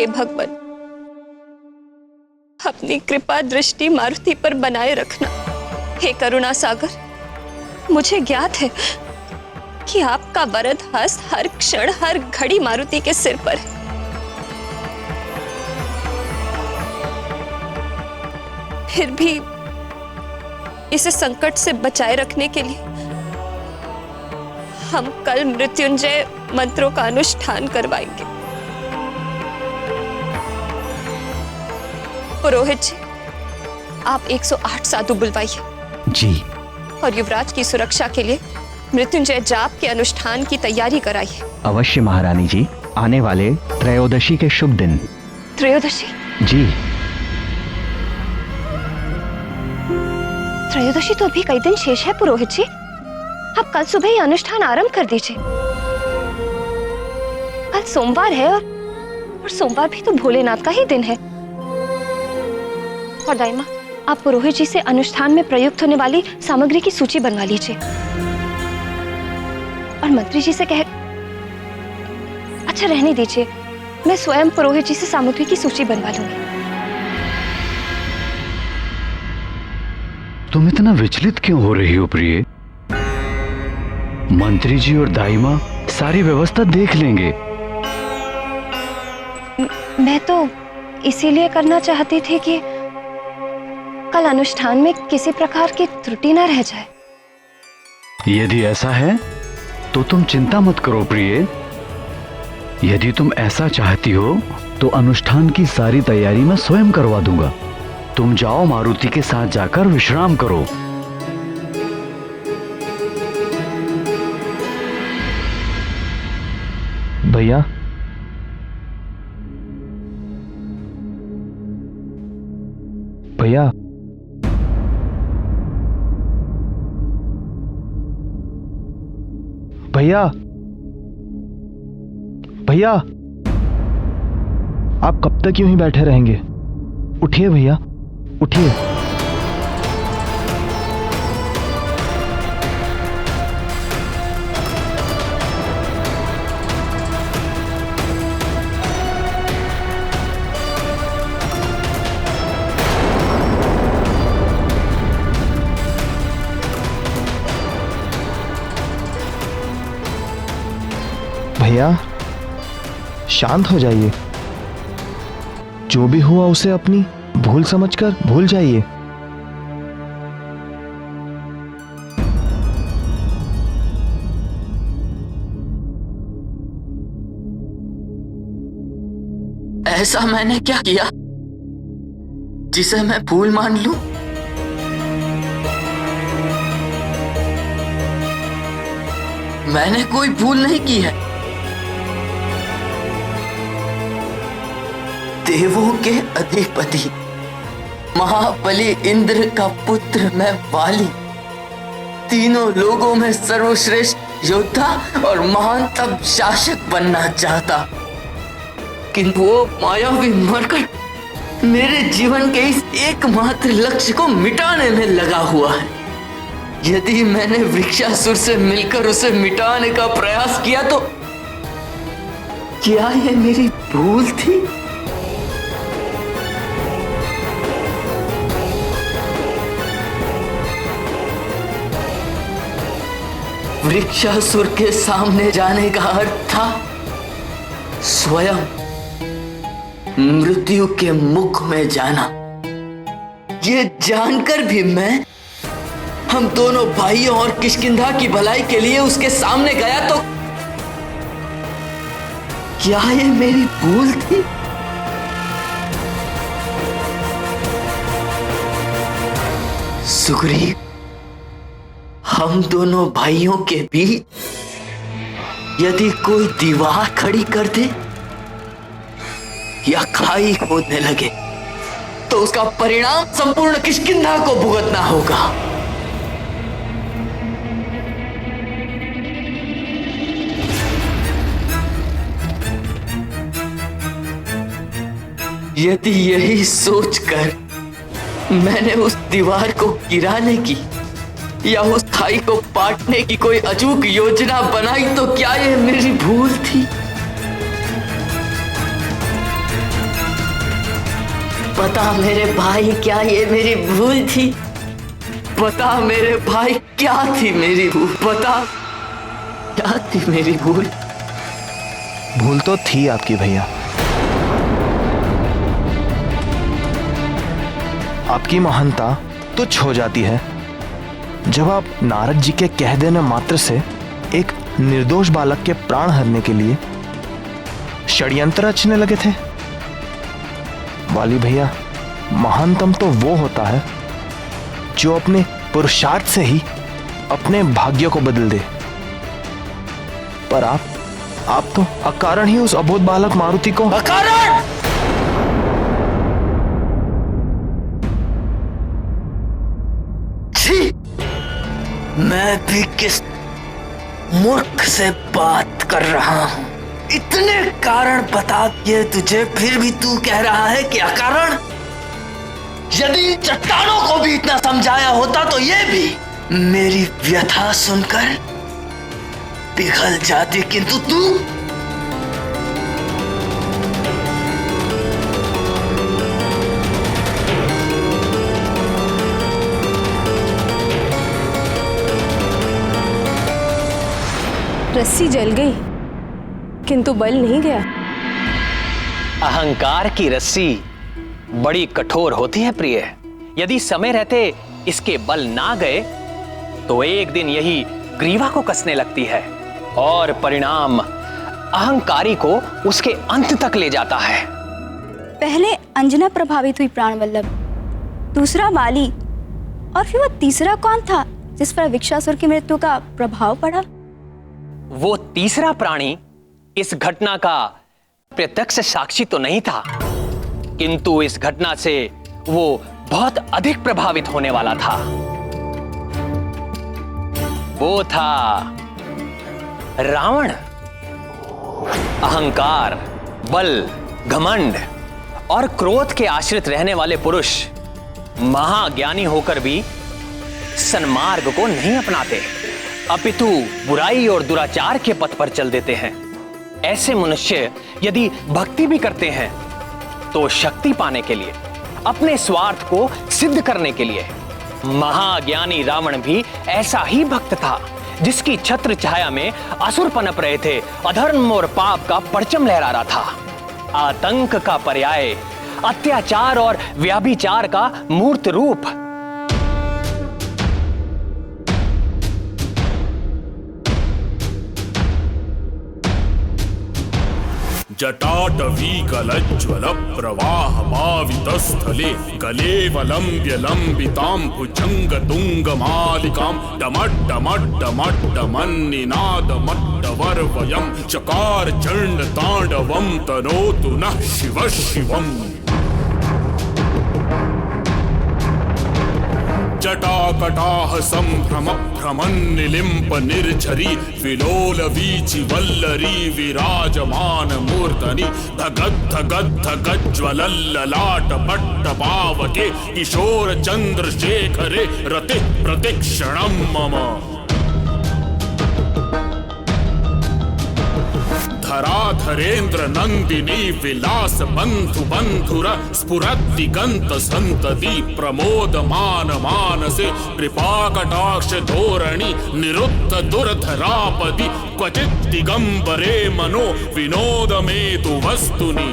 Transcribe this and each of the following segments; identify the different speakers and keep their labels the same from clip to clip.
Speaker 1: भगवान, अपनी कृपा दृष्टि मारुति पर बनाए रखना। हे करुणा सागर, मुझे ज्ञात है कि आपका वरद हस्त हर क्षण हर घड़ी मारुति के सिर पर है। फिर भी इसे संकट से बचाए रखने के लिए हम कल मृत्युंजय मंत्रों का अनुष्ठान करवाएंगे। पुरोहित जी, आप 108 साधु बुलवाइए।
Speaker 2: जी।
Speaker 1: और युवराज की सुरक्षा के लिए मृत्युंजय जाप के अनुष्ठान की तैयारी कराइए।
Speaker 2: अवश्य महारानी जी, आने वाले त्रयोदशी के शुभ दिन।
Speaker 1: त्रयोदशी?
Speaker 2: जी।
Speaker 1: त्रयोदशी तो अभी कई दिन शेष है पुरोहित जी, आप कल सुबह ही अनुष्ठान आरंभ कर दीजिए। कल सोमवार है और सोमवार भी तो भोलेनाथ का ही दिन है। और दाई माँ, आप पुरोहित जी से अनुष्ठान में प्रयुक्त होने वाली सामग्री की सूची बनवा लीजिए और मंत्री जी से कह, अच्छा रहने दीजिए, मैं स्वयं पुरोहित जी से सामग्री की सूची बनवा लूंगी।
Speaker 3: तुम इतना विचलित क्यों हो रही हो प्रिय? मंत्री जी और दाई माँ सारी व्यवस्था देख लेंगे।
Speaker 1: मैं तो इसीलिए करना चाहती थी कि कल अनुष्ठान में किसी प्रकार की त्रुटि न रह जाए।
Speaker 3: यदि ऐसा है तो तुम चिंता मत करो प्रिय। यदि तुम ऐसा चाहती हो तो अनुष्ठान की सारी तैयारी मैं स्वयं करवा दूंगा। तुम जाओ, मारुति के साथ जाकर विश्राम करो।
Speaker 2: भैया, भैया, भैया, भैया, आप कब तक यूं ही बैठे रहेंगे? उठिए भैया, उठिए। भैया, शांत हो जाइए। जो भी हुआ उसे अपनी भूल समझकर भूल जाइए।
Speaker 4: ऐसा मैंने क्या किया जिसे मैं भूल मान लूं? मैंने कोई भूल नहीं की है। देवों के अधिपति महाबली इंद्र का पुत्र मैं वाली, तीनों लोगों में सर्वश्रेष्ठ योद्धा और महानतम शासक बनना चाहता, किंतु वो मायावी मरकर मेरे जीवन के इस एकमात्र लक्ष्य को मिटाने में लगा हुआ है। यदि मैंने वृक्षासुर से मिलकर उसे मिटाने का प्रयास किया तो क्या यह मेरी भूल थी? वृक्षासुर के सामने जाने का अर्थ था स्वयं मृत्यु के मुख में जाना। ये जानकर भी मैं हम दोनों भाइयों और किष्किंधा की भलाई के लिए उसके सामने गया तो क्या ये मेरी भूल थी? सुग्रीव, हम दोनों भाइयों के बीच यदि कोई दीवार खड़ी कर दे या खाई खोदने लगे तो उसका परिणाम संपूर्ण किष्किंधा को भुगतना होगा। यदि यही सोचकर मैंने उस दीवार को गिराने की या उस खाई को पाटने की कोई अचूक योजना बनाई तो क्या यह मेरी भूल थी? बता मेरे भाई, क्या ये मेरी भूल थी? बता मेरे भाई, क्या थी मेरी भूल? बता क्या थी मेरी भूल?
Speaker 2: भूल तो थी आपकी भैया। आपकी महानता तुच्छ हो जाती है जब आप नारद जी के कह देने मात्र से एक निर्दोष बालक के प्राण हरने के लिए षड्यंत्र रचने लगे थे। वाली भैया, महानतम तो वो होता है जो अपने पुरुषार्थ से ही अपने भाग्य को बदल दे। पर आप तो अकारण ही उस अबोध बालक मारुति को
Speaker 4: अकारण! छी! मैं भी किस मूर्ख से बात कर रहा हूं। इतने कारण बता दिए तुझे, फिर भी तू कह रहा है कि अकारण। यदि चट्टानों को भी इतना समझाया होता तो ये भी मेरी व्यथा सुनकर पिघल जाती, किंतु तू
Speaker 5: रस्सी जल गई किंतु बल नहीं गया।
Speaker 6: अहंकार की रस्सी बड़ी कठोर होती है प्रिय। यदि समय रहते इसके बल ना गए तो एक दिन यही ग्रीवा को कसने लगती है और परिणाम अहंकारी को उसके अंत तक ले जाता है।
Speaker 7: पहले अंजना प्रभावित हुई प्राण वल्लभ, दूसरा वाली, और फिर वो तीसरा कौन था जिस पर विक्षासुर की मृत्यु का प्रभाव पड़ा?
Speaker 6: वो तीसरा प्राणी इस घटना का प्रत्यक्ष साक्षी तो नहीं था, किंतु इस घटना से वो बहुत अधिक प्रभावित होने वाला था। वो था रावण। अहंकार, बल, घमंड और क्रोध के आश्रित रहने वाले पुरुष महाज्ञानी होकर भी सन्मार्ग को नहीं अपनाते, अपितु बुराई और दुराचार के पथ पर चल देते हैं। ऐसे मनुष्य यदि भक्ति भी करते हैं तो शक्ति पाने के लिए, अपने स्वार्थ को सिद्ध करने के लिए। महाज्ञानी रावण भी ऐसा ही भक्त था जिसकी छत्र छाया में असुर पनप रहे थे, अधर्म और पाप का परचम लहरा रहा था। आतंक का पर्याय, अत्याचार और व्याभिचार का मूर्त रूप।
Speaker 8: जटाटवीकलज्ज्वल प्रवाहमावितस्थले कलेवलम्ब्य लम्बितां भुजङ्गतुङ्गमालिकां डमड्डमड्डमड्डमन्निनादमड्डवर्वयं चकार चण्डताण्डवं तनोतु नः शिवः शिवम्। जटाकटाह संभ्रम भ्रमन्निलिम्प निर्झरी विलोल वीचि वल्लरी विराजमान मूर्धनि धगद् धगद् धगज्ज्वलल्ललाट पट्टपावके किशोर चन्द्रशेखरे रतिः प्रतिक्षणं मम। धराधरेन्द्र नंदिनी विलास बंधु बंधुर स्फुरद्दिगंत संतति प्रमोदमान मानसे कृपा कटाक्ष धोरणि निरुद्ध दुर्धरापदि क्वचित् दिगंबरे मनो विनोदमेतु वस्तुनि।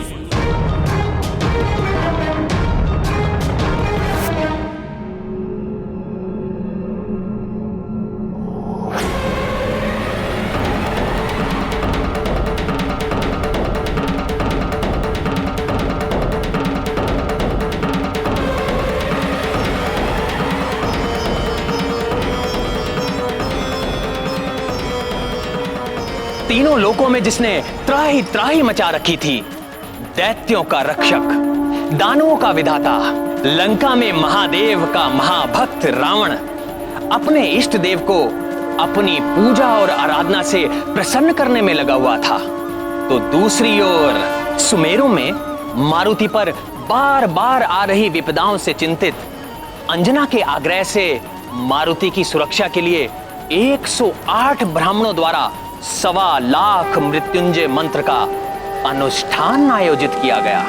Speaker 6: तीनों लोकों में जिसने त्राही त्राही मचा रखी थी, दैत्यों का रक्षक, दानवों का विधाता, लंका में महादेव का महाभक्त रावण अपने इष्ट देव को अपनी पूजा और आराधना से प्रसन्न करने में लगा हुआ था, तो दूसरी ओर सुमेरु में मारुति पर बार बार आ रही विपदाओं से चिंतित अंजना के आग्रह से मारुति की सुरक्षा के लिए 108 ब्राह्मणों द्वारा 1.25 लाख मृत्युंजय मंत्र का अनुष्ठान आयोजित किया गया।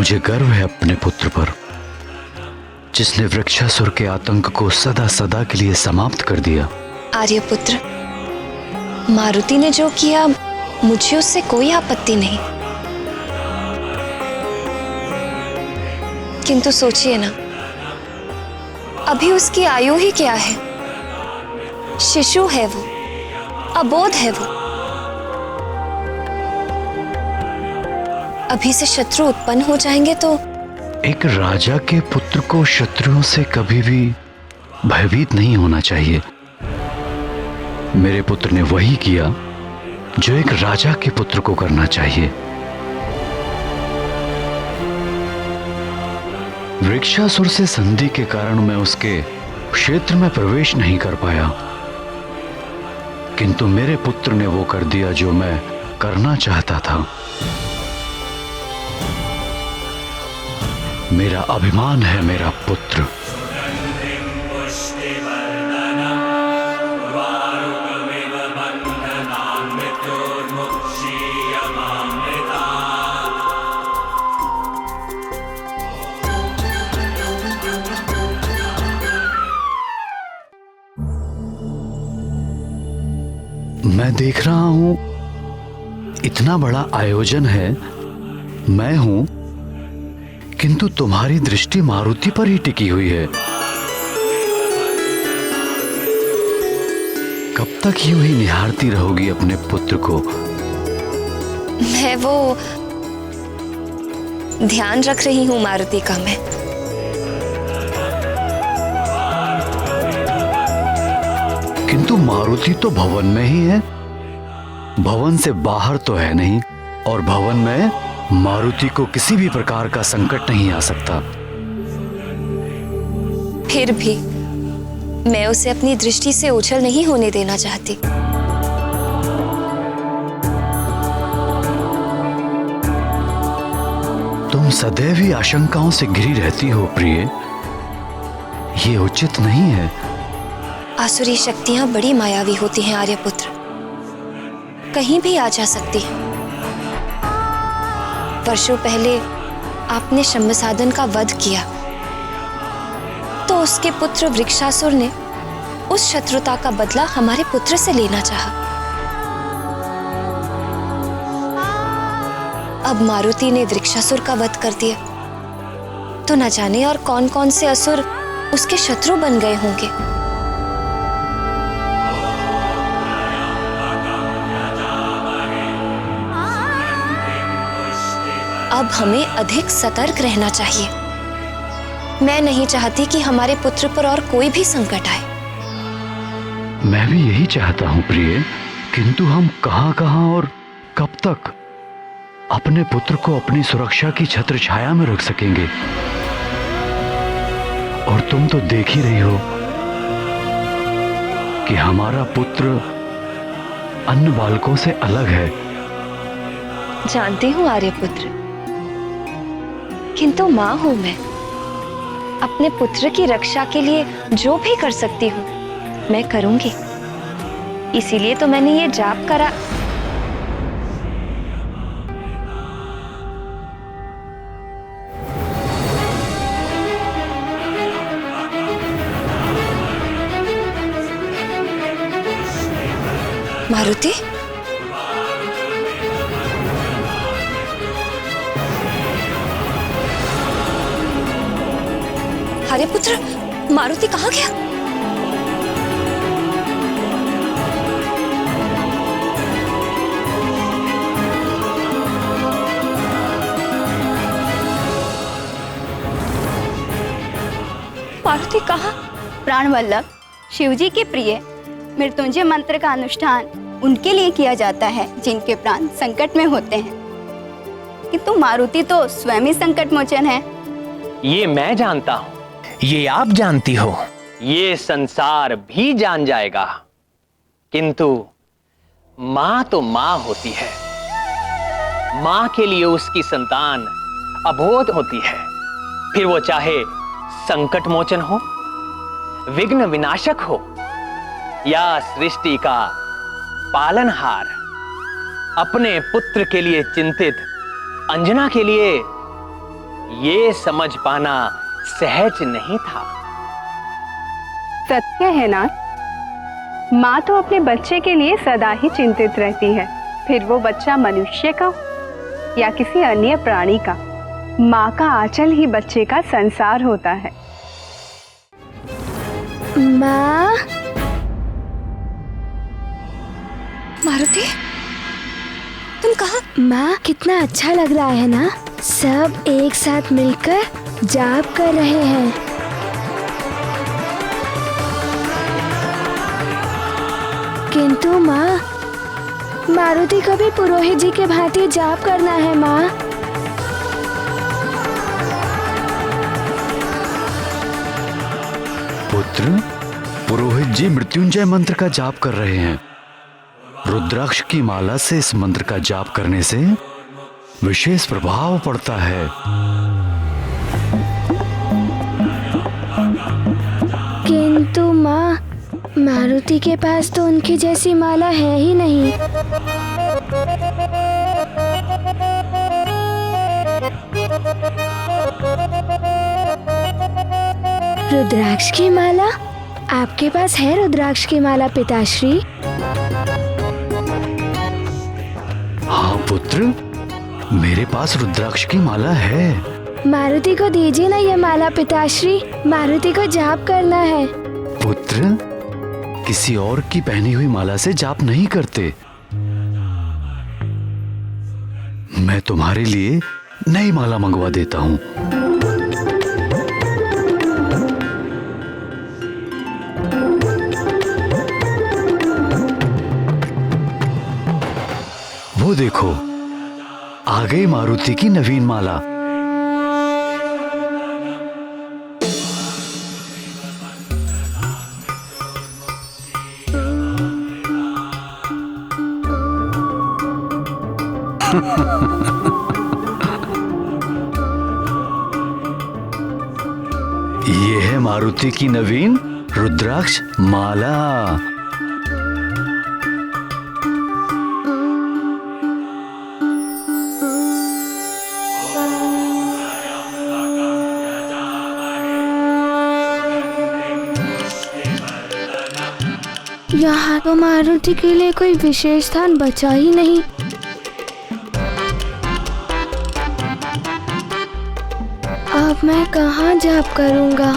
Speaker 3: मुझे गर्व है अपने पुत्र पर, जिसने वृक्षासुर के आतंक को सदा सदा के लिए समाप्त कर दिया।
Speaker 1: आर्यपुत्र, मारुति ने जो किया मुझे उससे कोई आपत्ति नहीं, किंतु सोचिए ना, अभी उसकी आयु ही क्या है, शिशु है वो, अबोध है वो। अभी से शत्रु उत्पन्न हो जाएंगे तो
Speaker 3: एक राजा के पुत्र को शत्रुओं से कभी भी भयभीत नहीं होना चाहिए। मेरे पुत्र ने वही किया जो एक राजा के पुत्र को करना चाहिए। वृक्षासुर से संधि के कारण मैं उसके क्षेत्र में प्रवेश नहीं कर पाया, किंतु मेरे पुत्र ने वो कर दिया जो मैं करना चाहता था। मेरा अभिमान है मेरा पुत्र। मैं देख रहा हूं इतना बड़ा आयोजन है, मैं हूं, किंतु तुम्हारी दृष्टि मारुति पर ही टिकी हुई है। कब तक यूं ही निहारती रहोगी अपने पुत्र को?
Speaker 1: मैं वो ध्यान रख रही हूं मारुति का। मैं
Speaker 3: किंतु मारुति तो भवन में ही है, भवन से बाहर तो है नहीं, और भवन में मारुति को किसी भी प्रकार का संकट नहीं आ सकता।
Speaker 1: फिर भी मैं उसे अपनी दृष्टि से ओझल नहीं होने देना चाहती।
Speaker 3: तुम सदैव ही आशंकाओं से घिरी रहती हो प्रिय, ये उचित नहीं है।
Speaker 1: आसुरी शक्तियां बड़ी मायावी होती हैं आर्यपुत्र, कहीं भी आ जा सकती हैं। वर्षों पहले आपने शंभसाधन का वध किया, तो उसके पुत्र वृक्षासुर ने उस शत्रुता का बदला हमारे पुत्र से लेना चाहा। अब मारुति ने वृक्षासुर का वध कर दिया, तो न जाने और कौन कौन से असुर उसके शत्रु बन गए होंगे। अब हमें अधिक सतर्क रहना चाहिए। मैं नहीं चाहती कि हमारे पुत्र पर और कोई भी संकट आए।
Speaker 3: मैं भी यही चाहता हूं प्रिय, किंतु हम कहां और कब तक अपने पुत्र को अपनी सुरक्षा की छत्र छाया में रख सकेंगे? और तुम तो देख ही रही हो कि हमारा पुत्र अन्य बालकों से अलग है।
Speaker 1: जानती हूँ आर्यपुत्र, किंतु माँ हूं मैं। अपने पुत्र की रक्षा के लिए जो भी कर सकती हूँ मैं करूंगी। इसीलिए तो मैंने ये जाप करा। मारुति, अरे पुत्र, मारुति कहाँ गया? मारुति कहाँ?
Speaker 7: प्राणवल्लभ, शिवजी के प्रिय मृत्युंजय मंत्र का अनुष्ठान उनके लिए किया जाता है जिनके प्राण संकट में होते हैं, किंतु मारुति तो स्वयं ही संकट मोचन है।
Speaker 6: ये मैं जानता हूं, ये आप जानती हो, ये संसार भी जान जाएगा, किंतु मां तो मां होती है। मां के लिए उसकी संतान अबोध होती है, फिर वो चाहे संकट मोचन हो, विघ्न विनाशक हो, या सृष्टि का पालनहार। अपने पुत्र के लिए चिंतित अंजना के लिए ये समझ पाना सहज नहीं था।
Speaker 5: सत्य है ना, माँ तो अपने बच्चे के लिए सदा ही चिंतित रहती है, फिर वो बच्चा मनुष्य का हो या किसी अन्य प्राणी का। माँ का आंचल ही बच्चे का संसार होता है।
Speaker 9: माँ,
Speaker 1: मारुति, तुम कहाँ?
Speaker 9: माँ कितना अच्छा लग रहा है ना, सब एक साथ मिलकर जाप कर रहे हैं। किंतु माँ, मारुति को भी पुरोहित जी के भांति जाप करना है माँ।
Speaker 3: पुत्र, पुरोहित जी मृत्युंजय मंत्र का जाप कर रहे हैं। रुद्राक्ष की माला से इस मंत्र का जाप करने से विशेष प्रभाव पड़ता है।
Speaker 9: किंतु माँ, मारुति के पास तो उनकी जैसी माला है ही नहीं। रुद्राक्ष की माला? आपके पास है रुद्राक्ष की माला पिताश्री?
Speaker 3: हाँ पुत्र, मेरे पास रुद्राक्ष की माला है।
Speaker 9: मारुति को दीजिए ना ये माला पिताश्री, मारुति को जाप करना है।
Speaker 3: पुत्र, किसी और की पहनी हुई माला से जाप नहीं करते। मैं तुम्हारे लिए नई माला मंगवा देता हूँ। वो देखो, आ गई मारुति की नवीन माला। ये है मारुति की नवीन रुद्राक्ष माला।
Speaker 9: यहाँ तो मारुति के लिए कोई विशेष स्थान बचा ही नहीं। अब मैं कहाँ जाप करूँगा?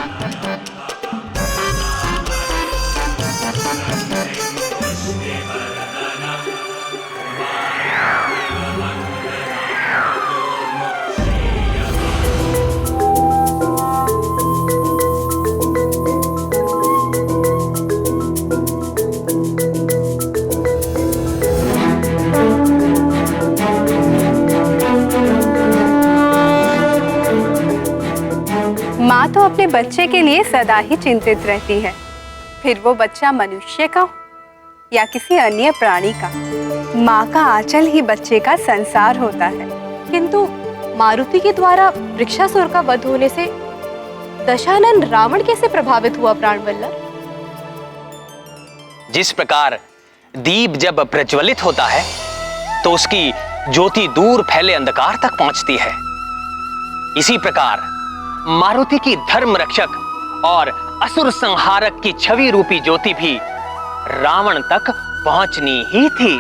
Speaker 5: माँ तो अपने बच्चे के लिए सदा ही चिंतित रहती है, फिर वो बच्चा मनुष्य का हो या किसी अन्य प्राणी का। माँ का आंचल ही बच्चे का संसार होता है।
Speaker 10: किंतु मारुति के द्वारा वृक्षासुर का वध होने से दशानन रावण कैसे प्रभावित हुआ प्राणवल्लभ?
Speaker 6: जिस प्रकार दीप जब प्रज्वलित होता है तो उसकी ज्योति दूर फैले अंधकार तक पहुंचती है, इसी प्रकार मारुति की धर्म रक्षक और असुर संहारक की छवि रूपी ज्योति भी रावण तक पहुंचनी ही थी।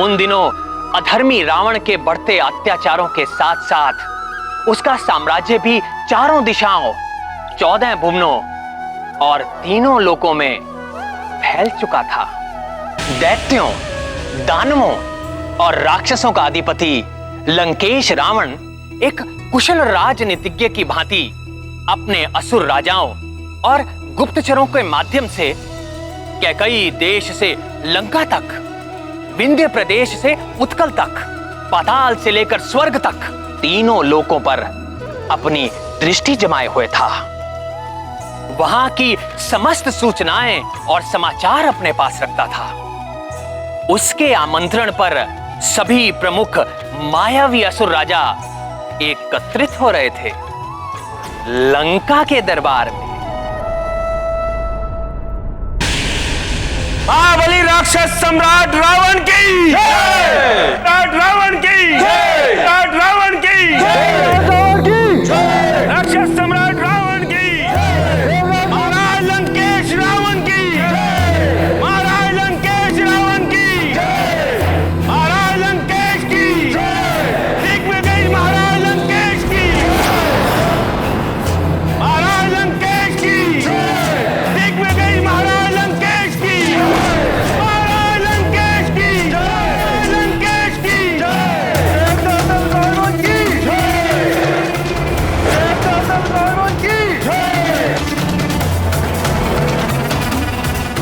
Speaker 6: उन दिनों अधर्मी रावण के बढ़ते अत्याचारों के साथ साथ उसका साम्राज्य भी चारों दिशाओं, 14 भुवनों और तीनों लोकों में फैल चुका था। दैत्यों, दानवों और राक्षसों का अधिपति लंकेश रावण एक कुशल राजनीतिज्ञ की भांति अपने असुर राजाओं और गुप्तचरों के माध्यम से कैकई देश से लंका तक, विंध्य प्रदेश से उत्कल तक, पाताल से लेकर स्वर्ग तक तीनों लोकों पर अपनी दृष्टि जमाए हुए था। वहां की समस्त सूचनाएं और समाचार अपने पास रखता था। उसके आमंत्रण पर सभी प्रमुख मायावी असुर राजा एकत्रित हो रहे थे लंका के दरबार में।
Speaker 2: महाबली राक्षस सम्राट रावण की जय! रावण की जय!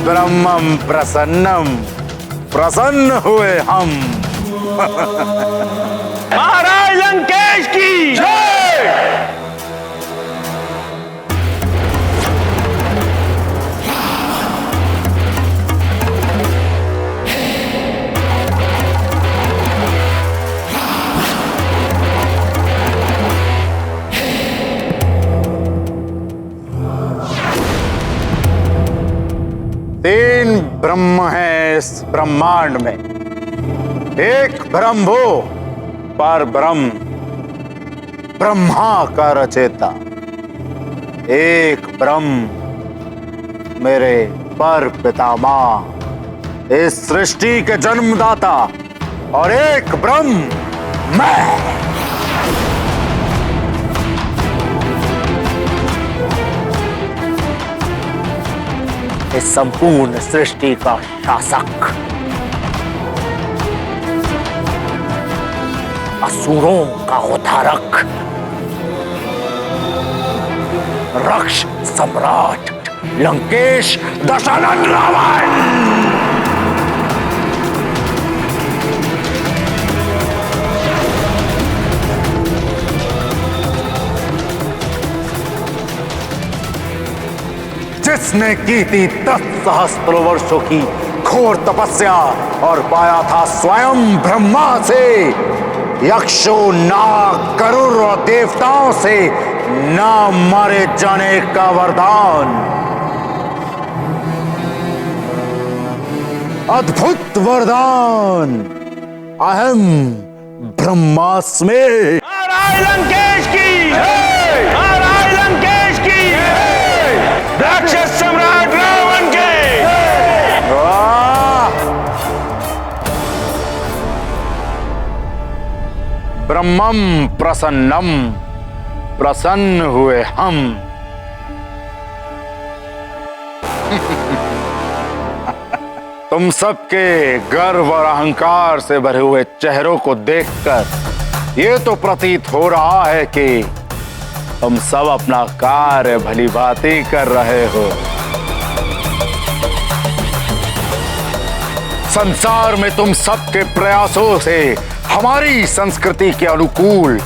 Speaker 11: ब्रह्मम प्रसन्नम, प्रसन्न हुए हम।
Speaker 2: महाराज लंकेश की जय।
Speaker 11: तीन ब्रह्म हैं इस ब्रह्मांड में। एक ब्रह्म वो पर ब्रह्म, ब्रह्मा का रचेता। एक ब्रह्म मेरे पर पितामह, इस सृष्टि के जन्मदाता। और एक ब्रह्म मैं। इस संपूर्ण सृष्टि का शासक, असुरों का उद्धारक, रक्ष सम्राट लंकेश दशानन रावण। जिसने की थी 10 सहस्त्र वर्षों की घोर तपस्या और पाया था स्वयं ब्रह्मा से, यक्षों, नाग, गरुड़ और देवताओं से न मारे जाने का वरदान। अद्भुत वरदान। अहम ब्रह्मास्मि।
Speaker 2: महाराज लंकेश की जय। महाराज लंकेश की जय। राक्षस सम्राट रावण के
Speaker 11: ब्रह्मम प्रसन्नम, प्रसन्न हुए हम। तुम सबके गर्व और अहंकार से भरे हुए चेहरों को देखकर ये तो प्रतीत हो रहा है कि तुम सब अपना कार्य भली भांति कर रहे हो। संसार में तुम सबके प्रयासों से हमारी संस्कृति के अनुकूल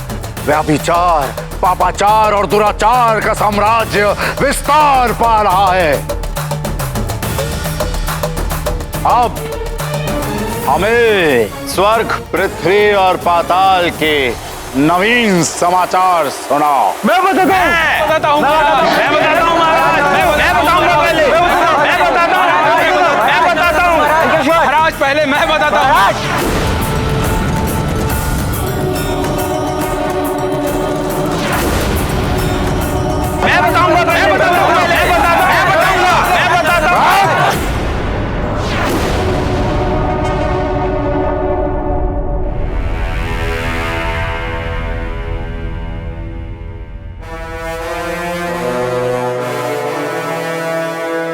Speaker 11: व्यभिचार, पापाचार और दुराचार का साम्राज्य विस्तार पा रहा है। अब हमें स्वर्ग, पृथ्वी और पाताल के नवीन समाचार सुनाओ।
Speaker 2: मैं बताता हूँ महाराज। पहले मैं बताता हूँ।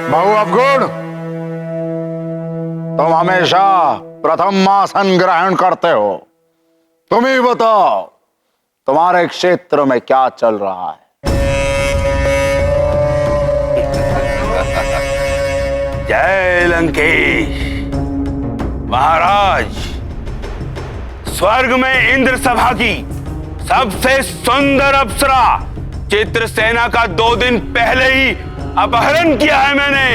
Speaker 11: बहु अवगुण, तुम हमेशा प्रथम आसन ग्रहण करते हो। तुम ही बताओ, तुम्हारे क्षेत्र में क्या चल रहा है?
Speaker 12: जय लंकेश महाराज। स्वर्ग में इंद्र सभा की सबसे सुंदर अप्सरा चित्रसेना का 2 दिन पहले ही अपहरण किया है मैंने।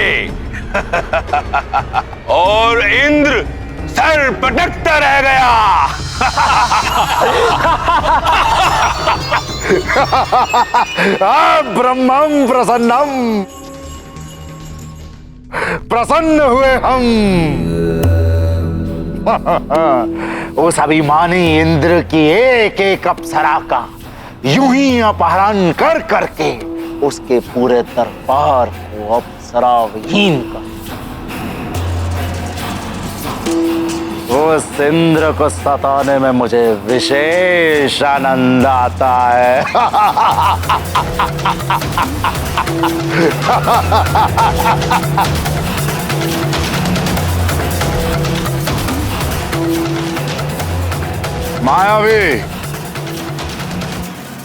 Speaker 12: और इंद्र सर पटकता रह गया।
Speaker 11: ब्रह्मम प्रसन्नम, प्रसन्न हुए हम। उस अभिमानी इंद्र की एक एक अप्सरा का यूं ही अपहरण कर करके उसके पूरे दरबार को अप्सरा विहीन कर। उस इंद्र को सताने में मुझे विशेष आनंद आता है। मायावी।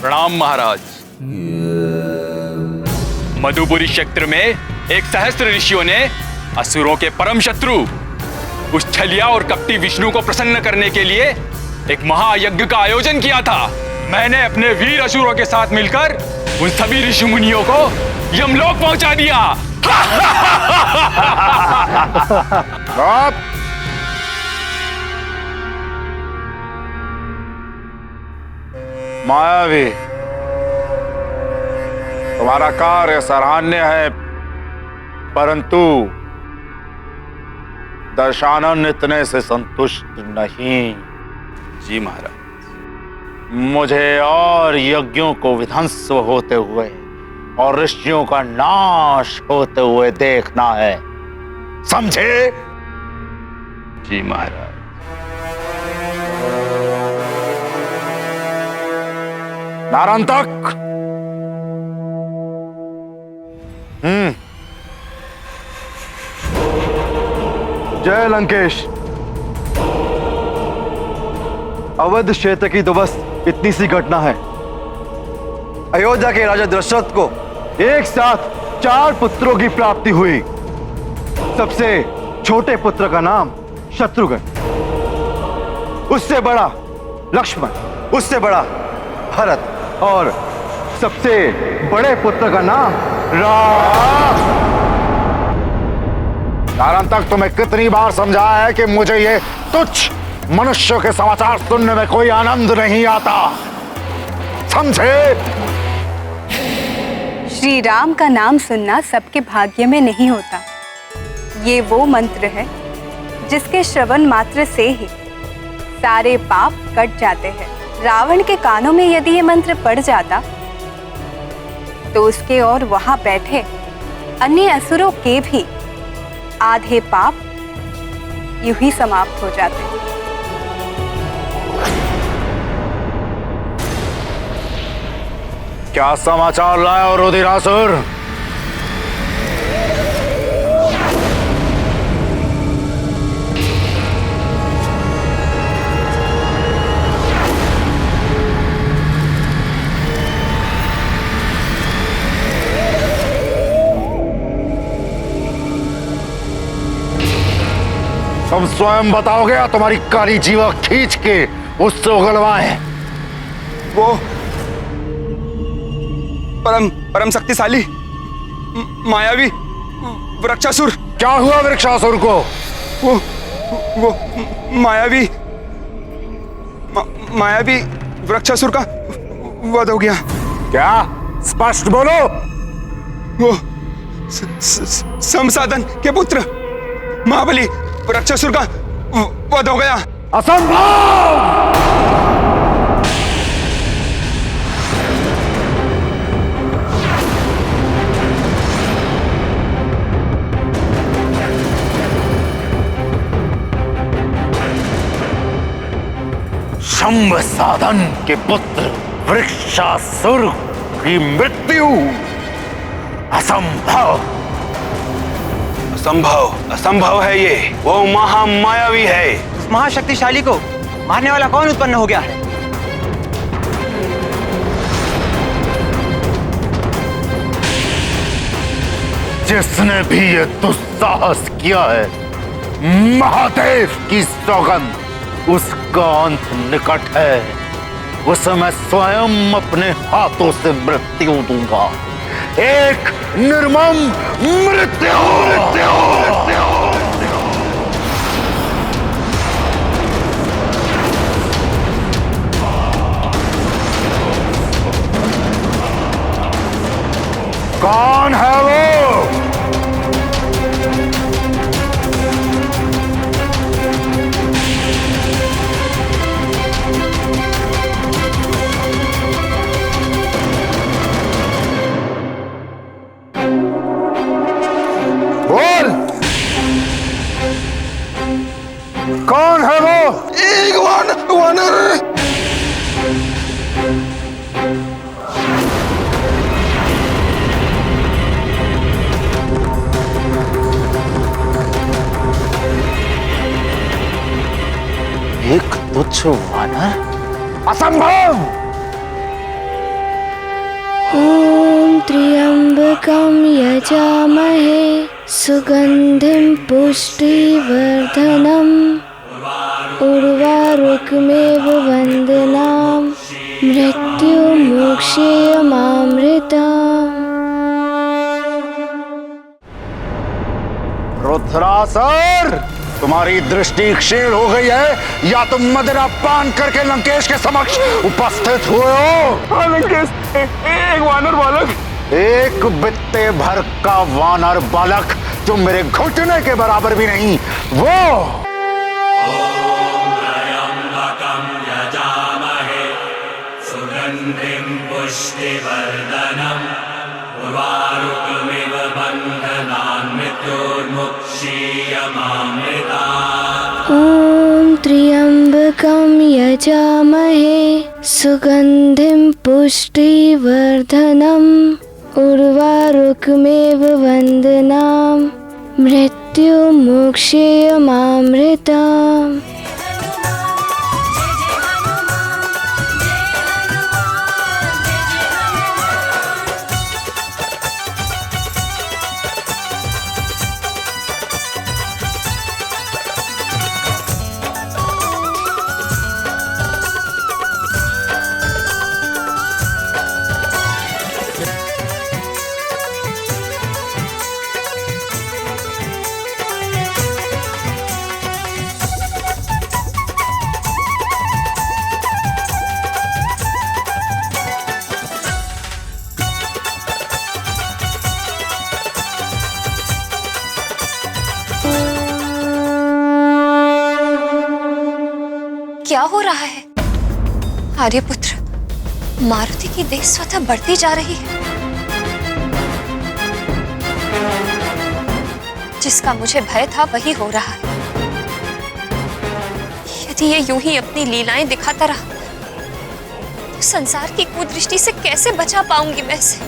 Speaker 13: प्रणाम महाराज। मधुपुरी क्षेत्र में एक सहस्त्र ऋषियों ने
Speaker 12: असुरों के परम शत्रु उस छलिया और कपटी विष्णु को प्रसन्न करने के लिए एक महायज्ञ का आयोजन किया था। मैंने अपने वीर असुरों के साथ मिलकर उन सभी ऋषि मुनियों को यमलोक पहुंचा दिया।
Speaker 11: मायावी, तुम्हारा कार्य सराहनीय है, परंतु दशानन इतने से संतुष्ट नहीं।
Speaker 12: जी महाराज।
Speaker 11: मुझे और यज्ञों को विध्वंस होते हुए और ऋषियों का नाश होते हुए देखना है, समझे?
Speaker 12: जी महाराज।
Speaker 11: नारांतक,
Speaker 13: जय लंकेश। अवध क्षेत्र की तो बस इतनी सी घटना है। अयोध्या के राजा दशरथ को एक साथ 4 पुत्रों की प्राप्ति हुई। सबसे छोटे पुत्र का नाम शत्रुघ्न, उससे बड़ा लक्ष्मण, उससे बड़ा भरत और सबसे बड़े पुत्र का नाम राम।
Speaker 11: नारांतक, तुम्हें कितनी बार समझाया है कि मुझे ये तुच्छ मनुष्यों के समाचार सुनने में कोई आनंद नहीं आता, समझे?
Speaker 5: श्री राम का नाम सुनना सबके भाग्य में नहीं होता। ये वो मंत्र है जिसके श्रवण मात्र से ही सारे पाप कट जाते हैं। रावण के कानों में यदि ये मंत्र पड़ जाता तो उसके और वहां बैठे अन्य असुरों के भी आधे पाप यूं ही समाप्त हो जाते।
Speaker 11: क्या समाचार लाए और रुधिरासुर? तुम स्वयं बताओगे या तुम्हारी काली जीवा खींच के उससे उगलवाएं?
Speaker 12: वो परम शक्तिशाली मायावी वृक्षासुर।
Speaker 11: क्या हुआ वृक्षासुर को?
Speaker 12: वो मायावी वृक्षासुर का वध हो गया।
Speaker 11: क्या? स्पष्ट बोलो।
Speaker 12: वो संसाधन के पुत्र महाबली वृक्षासुर का वध हो गया।
Speaker 11: असंभव! शंभ साधन के पुत्र वृक्षासुर की मृत्यु असंभव।
Speaker 12: असंभव है ये। वो महामायावी है।
Speaker 6: उस महाशक्तिशाली को मारने वाला कौन उत्पन्न हो गया है?
Speaker 11: जिसने भी ये दुस्साहस किया है, महादेव की सौगंध, उसका अंत निकट है। उसे मैं स्वयं अपने हाथों से मृत्यु दूंगा, एक निर्मम मृत्यु। कौन है वो? बोल, कौन है वो?
Speaker 12: एक वानर।
Speaker 11: एक तुच्छ वानर? असंभव!
Speaker 9: ओम त्र्यंबकं यजामहे सुगंधिं पुष्टिवर्धनम् उर्वारुकमेव वन्दनां मृत्युमोक्षेयमामृताम्।
Speaker 11: रुद्रासुर, तुम्हारी दृष्टि क्षीण हो गई है या तुम मदिरा पान करके लंकेश के समक्ष उपस्थित हुए हो?
Speaker 2: हाँ लंकेश, एक वानर बालक।
Speaker 11: एक बित्ते भर का वानर बालक जो मेरे घुटने के बराबर भी नहीं, वो
Speaker 14: सुगंधिं पुष्टिवर्धनम् उर्वारुकमिव बन्धनान् मृत्योर्मुक्षीयमामृतात्।
Speaker 9: ॐ त्र्यम्बकं यजामहे सुगन्धिं पुष्टिवर्धनम् उर्वारुकमेव वन्दनां मृत्युमोक्षेयमामृताम्।
Speaker 1: क्या हो रहा है? आर्यपुत्र, मारुति की देह स्वतः बढ़ती जा रही है। जिसका मुझे भय था वही हो रहा है। यदि ये यूं ही अपनी लीलाएं दिखाता रहा तो संसार की कुदृष्टि से कैसे बचा पाऊंगी मैं इसे?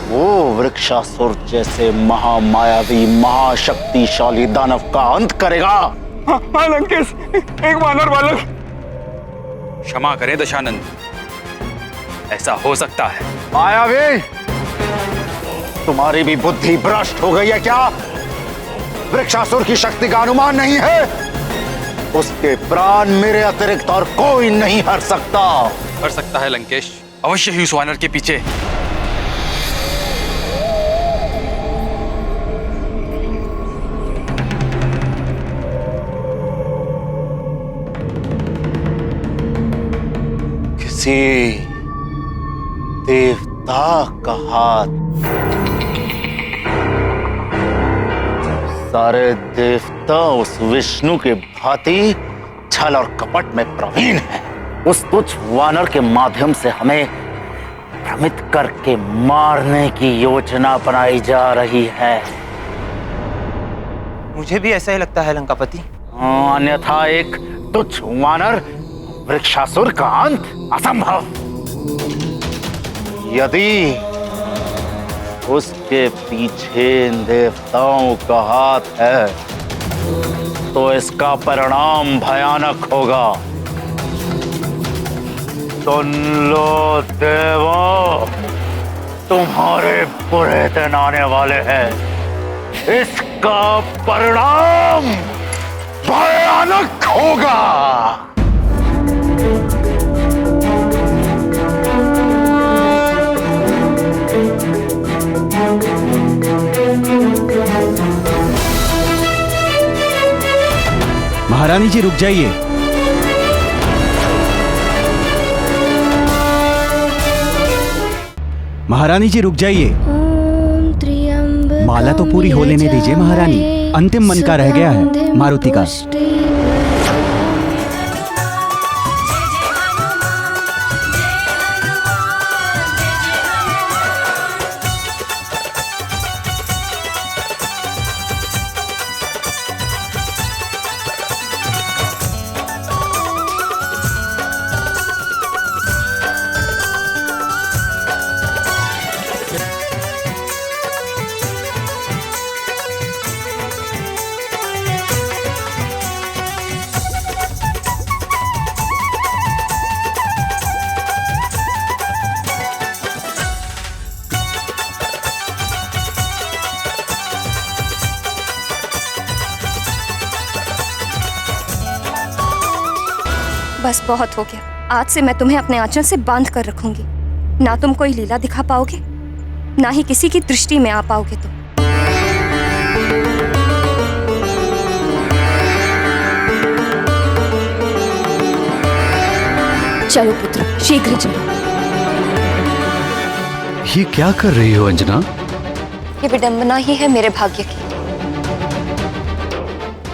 Speaker 11: वो वृक्षासुर जैसे महामायावी महाशक्तिशाली दानव का अंत करेगा।
Speaker 2: हाँ लंकेश, एक वानर बालक।
Speaker 12: क्षमा करें दशानंद, ऐसा हो सकता है।
Speaker 11: मायावी, तुम्हारी भी बुद्धि भ्रष्ट हो गई है क्या? वृक्षासुर की शक्ति का अनुमान नहीं है? उसके प्राण मेरे अतिरिक्त और कोई नहीं हर सकता।
Speaker 12: कर सकता है लंकेश, अवश्य ही उस वानर के पीछे।
Speaker 11: किसी देवता का हाथ। सारे देवता उस विष्णु के भांति छल और कपट में प्रवीण हैं। उस तुच्छ वानर के माध्यम से हमें भ्रमित करके मारने की योजना बनाई जा रही है।
Speaker 6: मुझे भी ऐसा ही लगता है लंकापति।
Speaker 11: अन्यथा एक तुच्छ वानर वृक्षासुर का अंत असंभव। यदि उसके पीछे देवताओं का हाथ है तो इसका परिणाम भयानक होगा। सुन लो देवों, तुम्हारे बुरे दिन आने वाले हैं। इसका परिणाम भयानक होगा।
Speaker 15: महारानी जी रुक जाइए। महारानी जी रुक जाइए। माला तो पूरी हो लेने दीजिए महारानी। अंतिम मन का रह गया है मारुति का।
Speaker 1: बस बहुत हो गया। आज से मैं तुम्हें अपने आंचल से बांध कर रखूंगी। ना तुम कोई लीला दिखा पाओगे, ना ही किसी की दृष्टि में आ पाओगे तुम। चलो पुत्र, शीघ्र चलो।
Speaker 3: ये क्या कर रही हो अंजना?
Speaker 1: ये विडंबना ही है मेरे भाग्य की।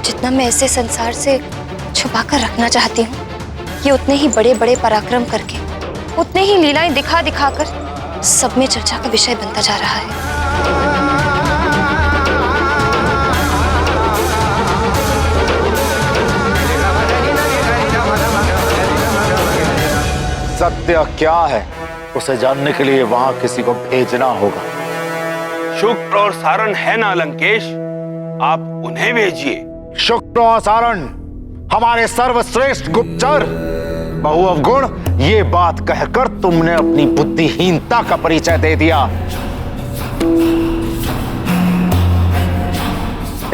Speaker 1: जितना मैं इसे संसार से छुपा कर रखना चाहती हूँ, ये उतने ही बड़े बड़े पराक्रम करके, उतने ही लीलाएं दिखा दिखा कर सब में चर्चा का विषय बनता जा रहा है।
Speaker 11: सत्य क्या है उसे जानने के लिए वहां किसी को भेजना होगा।
Speaker 12: शुक्र और सारण है ना लंकेश, आप उन्हें भेजिए।
Speaker 11: शुक्र और सारण हमारे सर्वश्रेष्ठ गुप्तचर। बहु अवगुण, ये बात कहकर तुमने अपनी बुद्धिहीनता का परिचय दे दिया।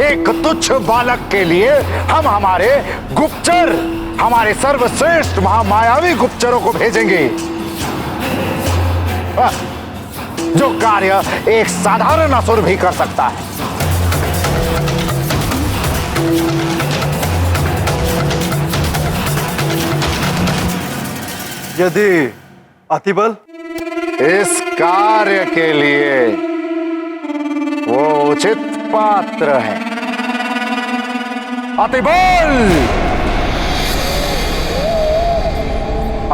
Speaker 11: एक तुच्छ बालक के लिए हम हमारे गुप्तचर, हमारे सर्वश्रेष्ठ महामायावी गुप्तचरों को भेजेंगे, जो कार्य एक साधारण असुर भी कर सकता है।
Speaker 13: यदि अतिबल
Speaker 11: इस कार्य के लिए वो उचित पात्र है। अतिबल!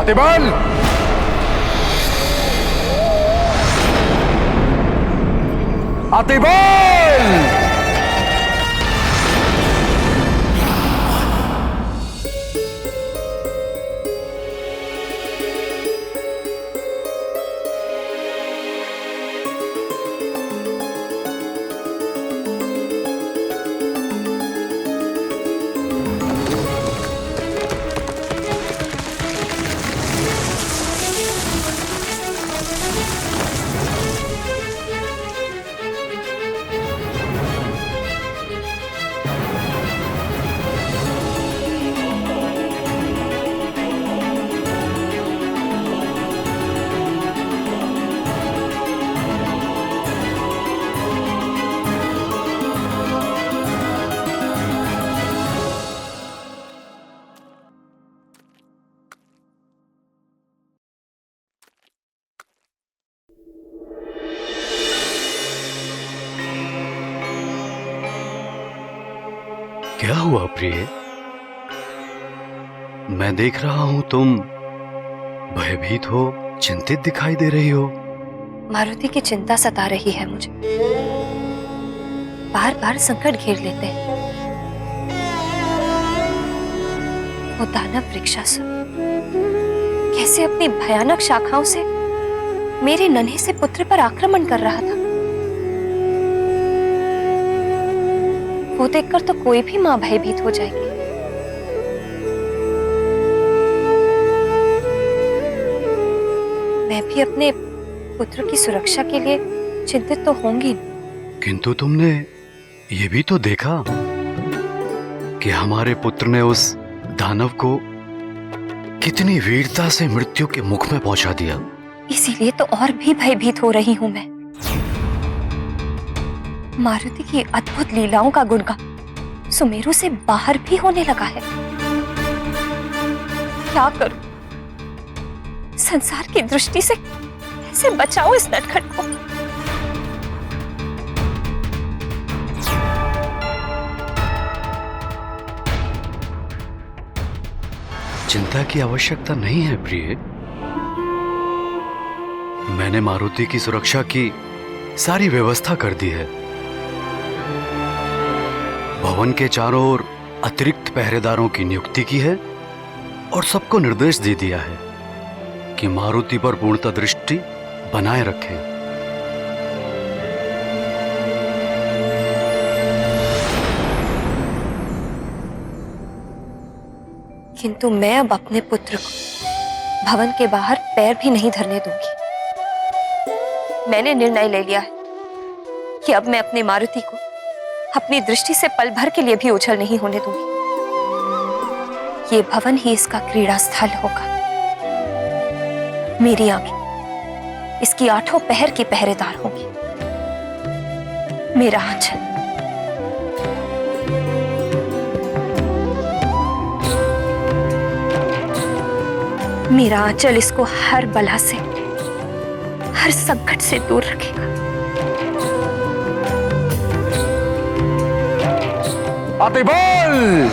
Speaker 11: अतिबल! अतिबल!
Speaker 3: क्या हुआ प्रिय? मैं देख रहा हूं तुम भयभीत हो, चिंतित दिखाई दे रही हो।
Speaker 1: मारुति की चिंता सता रही है मुझे। बार बार संकट घेर लेते हैं। वो दानव वृक्षासुर कैसे अपनी भयानक शाखाओं से मेरे नन्हे से पुत्र पर आक्रमण कर रहा था। वो देखकर तो कोई भी मां भयभीत हो जाएगी। मैं भी अपने पुत्र की सुरक्षा के लिए चिंतित तो होंगी।
Speaker 3: किंतु तुमने ये भी तो देखा कि हमारे पुत्र ने उस दानव को कितनी वीरता से मृत्यु के मुख में पहुंचा दिया।
Speaker 1: इसीलिए तो और भी भयभीत हो रही हूं मैं। मारुति की अद्भुत लीलाओं का गुणगान सुमेरु से बाहर भी होने लगा है। क्या करूं? संसार की दृष्टि से कैसे बचाऊं इस नटखट को?
Speaker 3: चिंता की आवश्यकता नहीं है प्रिय। मैंने मारुति की सुरक्षा की सारी व्यवस्था कर दी है। भवन के चारों ओर अतिरिक्त पहरेदारों की नियुक्ति की है और सबको निर्देश दे दिया है कि मारुति पर पूर्णतः दृष्टि बनाए रखें।
Speaker 1: किंतु मैं अब अपने पुत्र को भवन के बाहर पैर भी नहीं धरने दूंगी। मैंने निर्णय ले लिया है कि अब मैं अपनी मारुति को अपनी दृष्टि से पल भर के लिए भी ओझल नहीं होने दूंगी। ये भवन ही इसका क्रीड़ा स्थल होगा। मेरी आंखें इसकी 8 पहर की पहरेदार होगी। मेरा आंचल इसको हर बला से, हर संकट से दूर रखेगा।
Speaker 11: अतिबल!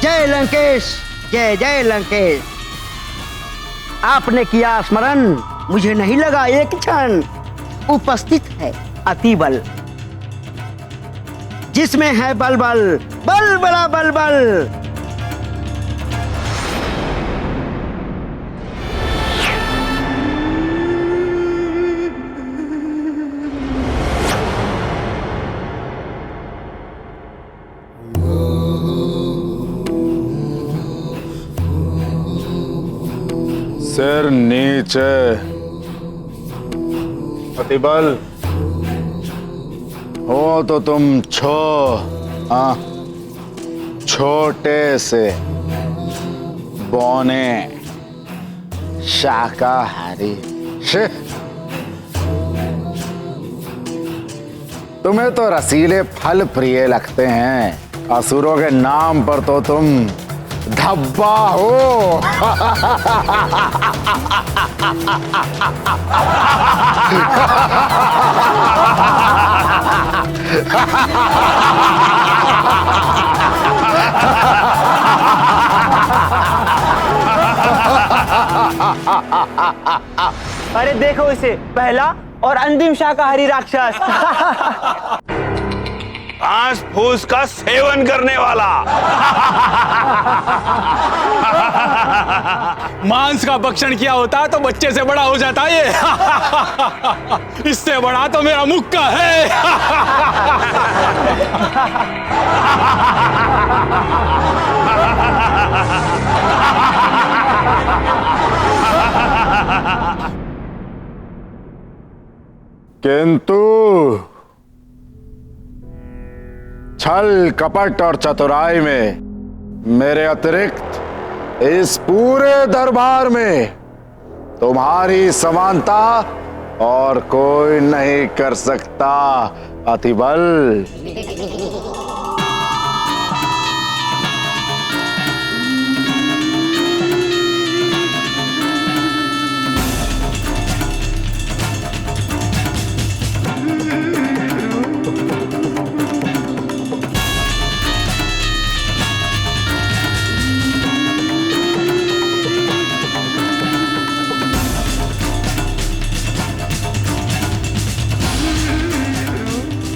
Speaker 16: जय लंकेश, जय जय लंकेश। आपने किया स्मरण, मुझे नहीं लगा एक क्षण। उपस्थित है अतिबल, जिसमें है बल बल, बल बड़ा बल बल।
Speaker 11: सिर नीचे। अतिबल, हो तो तुम छोटे से बौने शाकाहारी। तुम्हें तो रसीले फल प्रिय लगते हैं, असुरों के नाम पर तो तुम धब्बा हो।
Speaker 16: अरे देखो इसे, पहला और अंतिम शाकाहारी राक्षस।
Speaker 17: घास फूस का सेवन करने वाला।
Speaker 12: मांस का भक्षण किया होता तो बच्चे से बड़ा हो जाता ये। इससे बड़ा तो मेरा मुक्का है।
Speaker 11: किंतु छल कपट और चतुराई में मेरे अतिरिक्त इस पूरे दरबार में तुम्हारी समानता और कोई नहीं कर सकता अतिबल।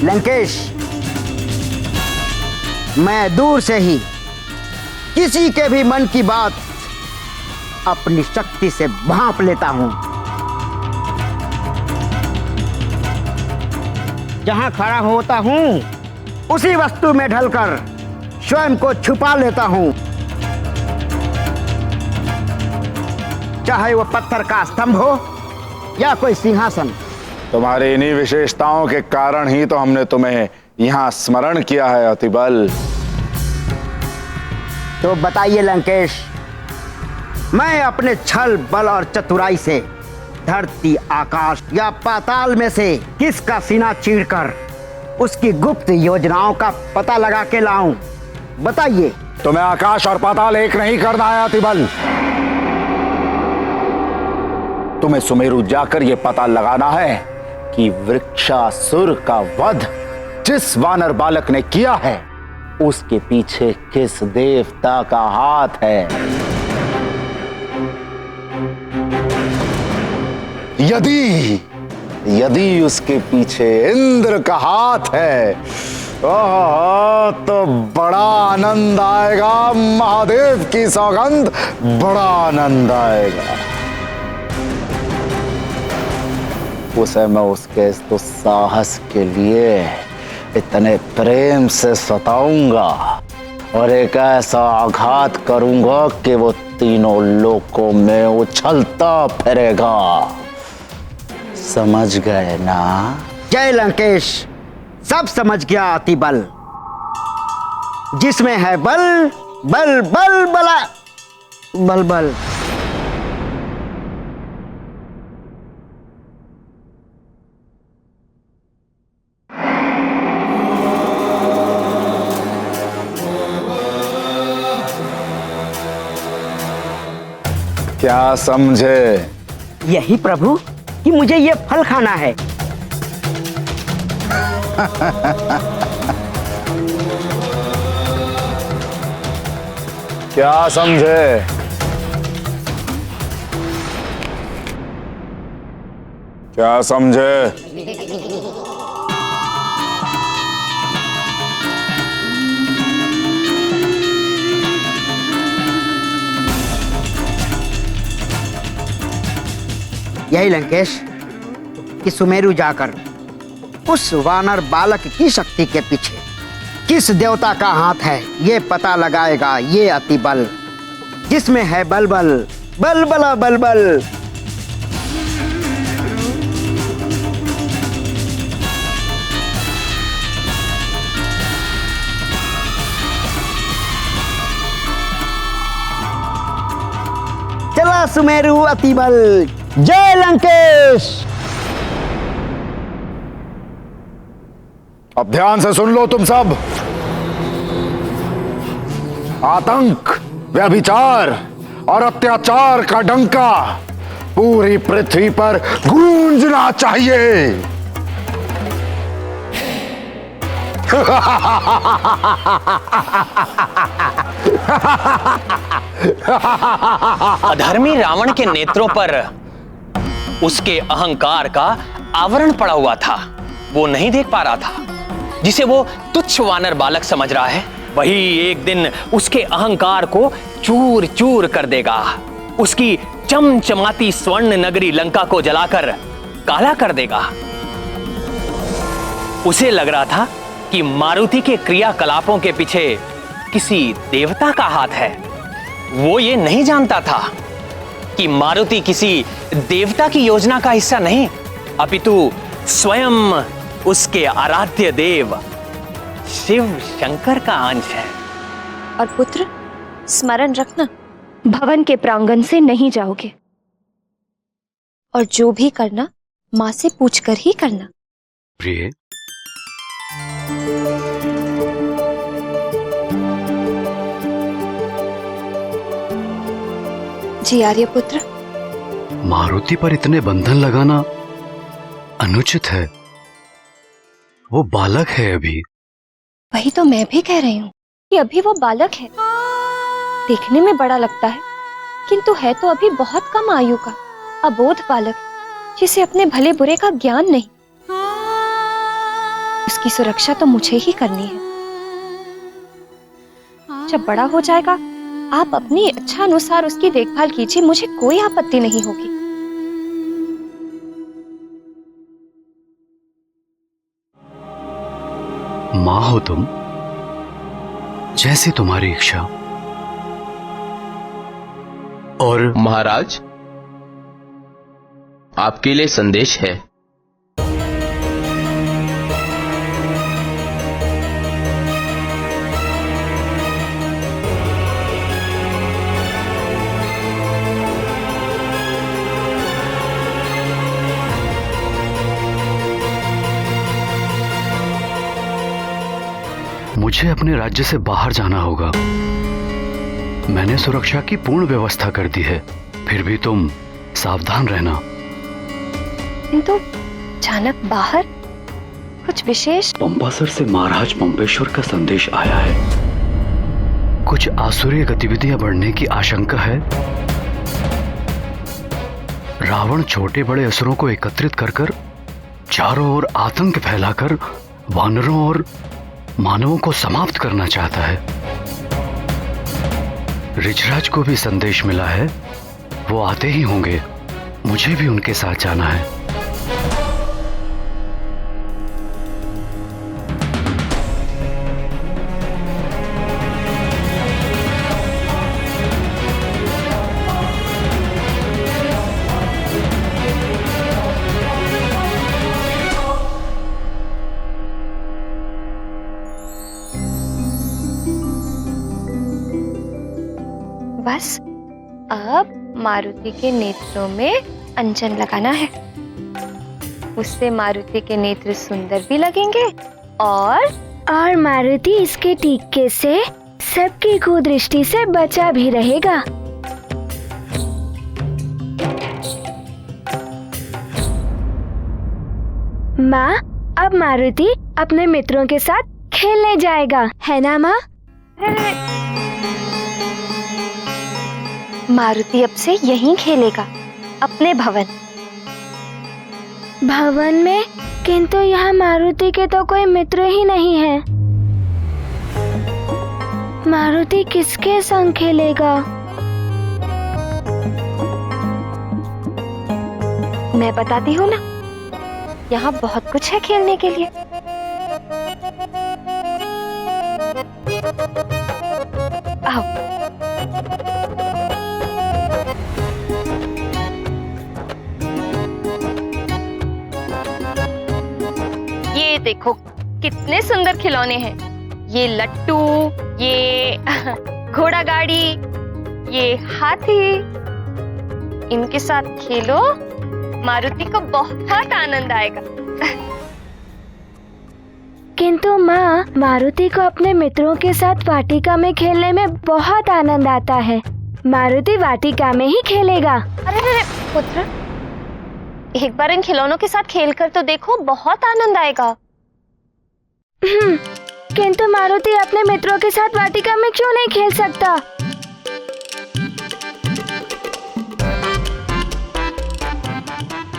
Speaker 16: लंकेश, मैं दूर से ही किसी के भी मन की बात अपनी शक्ति से भांप लेता हूं। जहां खड़ा होता हूं उसी वस्तु में ढलकर स्वयं को छुपा लेता हूं, चाहे वो पत्थर का स्तंभ हो या कोई सिंहासन।
Speaker 11: तुम्हारी इन्हीं विशेषताओं के कारण ही तो हमने तुम्हें यहां स्मरण किया है अतिबल।
Speaker 16: तो बताइए लंकेश, मैं अपने छल बल और चतुराई से धरती आकाश या पाताल में से किसका सीना चीरकर उसकी गुप्त योजनाओं का पता लगा के लाऊं? बताइए।
Speaker 11: तुम्हें आकाश और पाताल एक नहीं करना है अतिबल। तुम्हें सुमेरु जाकर यह पता लगाना है कि वृक्षासुर का वध जिस वानर बालक ने किया है
Speaker 16: उसके पीछे किस देवता का हाथ है। यदि उसके पीछे इंद्र का हाथ है तो बड़ा आनंद आएगा, महादेव की सौगंध, बड़ा आनंद आएगा। उसे मैं उसके इस दुस्साहस के लिए इतने प्रेम से सताऊंगा और एक ऐसा आघात करूंगा कि वो तीनों लोकों में उछलता फिरेगा। समझ गए ना? जय लंकेश, सब समझ गया अतिबल। जिसमें है बल, बल बल बला बल बल।
Speaker 11: क्या समझे?
Speaker 16: यही प्रभु कि मुझे ये फल खाना है।
Speaker 11: क्या समझे? क्या समझे?
Speaker 16: यही लंकेश कि सुमेरु जाकर उस वानर बालक की शक्ति के पीछे किस देवता का हाथ है ये पता लगाएगा ये अतिबल। जिसमें है बल बल बल बला बल बल। चला सुमेरु अतिबल। जय लंकेश।
Speaker 11: अब ध्यान से सुन लो तुम सब। आतंक, व्यभिचार और अत्याचार का डंका पूरी पृथ्वी पर गूंजना चाहिए।
Speaker 6: अधर्मी रावण के नेत्रों पर उसके अहंकार का आवरण पड़ा हुआ था। वो नहीं देख पा रहा था। जिसे वो तुच्छ वानर बालक समझ रहा है, वही एक दिन उसके अहंकार को चूर चूर कर देगा। उसकी चमचमाती स्वर्ण नगरी लंका को जलाकर काला कर देगा। उसे लग रहा था कि मारुति के क्रियाकलापों के पीछे किसी देवता का हाथ है। वो ये नहीं जानता था कि मारुति किसी देवता की योजना का हिस्सा नहीं, अपितु स्वयं उसके आराध्य देव शिव शंकर का अंश है।
Speaker 1: और पुत्र, स्मरण रखना, भवन के प्रांगण से नहीं जाओगे और जो भी करना मां से पूछकर ही करना।
Speaker 3: प्रिय,
Speaker 1: जी आर्यपुत्र।
Speaker 3: मारुति पर इतने बंधन लगाना अनुचित है। वो बालक है अभी।
Speaker 1: वही तो मैं भी कह रही हूँ कि अभी वो बालक है। देखने में बड़ा लगता है, किंतु है तो अभी बहुत कम आयु का अबोध बालक, जिसे अपने भले बुरे का ज्ञान नहीं। उसकी सुरक्षा तो मुझे ही करनी है। जब बड़ा हो जाएगा, आप अपनी इच्छा अनुसार उसकी देखभाल कीजिए, मुझे कोई आपत्ति नहीं होगी।
Speaker 3: मां हो तुम, जैसी तुम्हारी इच्छा। और
Speaker 18: महाराज, आपके लिए संदेश है।
Speaker 3: मुझे अपने राज्य से बाहर जाना होगा। मैंने सुरक्षा की पूर्ण व्यवस्था कर दी है, फिर भी तुम सावधान रहना।
Speaker 1: किंतु अचानक बाहर? कुछ विशेष?
Speaker 3: पंपासर से महाराज पंपेश्वर का संदेश आया है। कुछ आसुरी गतिविधियां बढ़ने की आशंका है। रावण छोटे बड़े असुरों को एकत्रित कर कर चारों ओर आतंक फैलाकर वानरों और मानवों को समाप्त करना चाहता है। ऋषराज को भी संदेश मिला है, वो आते ही होंगे। मुझे भी उनके साथ जाना है।
Speaker 1: बस अब मारुति के नेत्रों में अंजन लगाना है। उससे मारुति के नेत्र सुंदर भी लगेंगे और
Speaker 9: मारुति इसके टीके से सबकी कुदृष्टि से बचा भी रहेगा। माँ, अब मारुति अपने मित्रों के साथ खेलने जाएगा, है ना माँ?
Speaker 1: मारुति अब से यहीं खेलेगा, अपने भवन
Speaker 9: में। किंतु यहाँ मारुति के तो कोई मित्र ही नहीं है। मारुति किसके संग खेलेगा?
Speaker 1: मैं बताती हूँ ना, यहाँ बहुत कुछ है खेलने के लिए। आओ। ये देखो कितने सुंदर खिलौने हैं। ये लट्टू, ये घोड़ा गाड़ी, ये हाथी। इनके साथ खेलो, मारुति को बहुत आनंद आएगा।
Speaker 9: किंतु माँ, मारुति को अपने मित्रों के साथ वाटिका में खेलने में बहुत आनंद आता है। मारुति वाटिका में ही खेलेगा।
Speaker 1: अरे पुत्र, एक बार इन खिलौनों के साथ खेलकर तो देखो, बहुत आनंद आएगा।
Speaker 9: किंतु मारुति अपने मित्रों के साथ वाटिका में क्यों नहीं खेल सकता?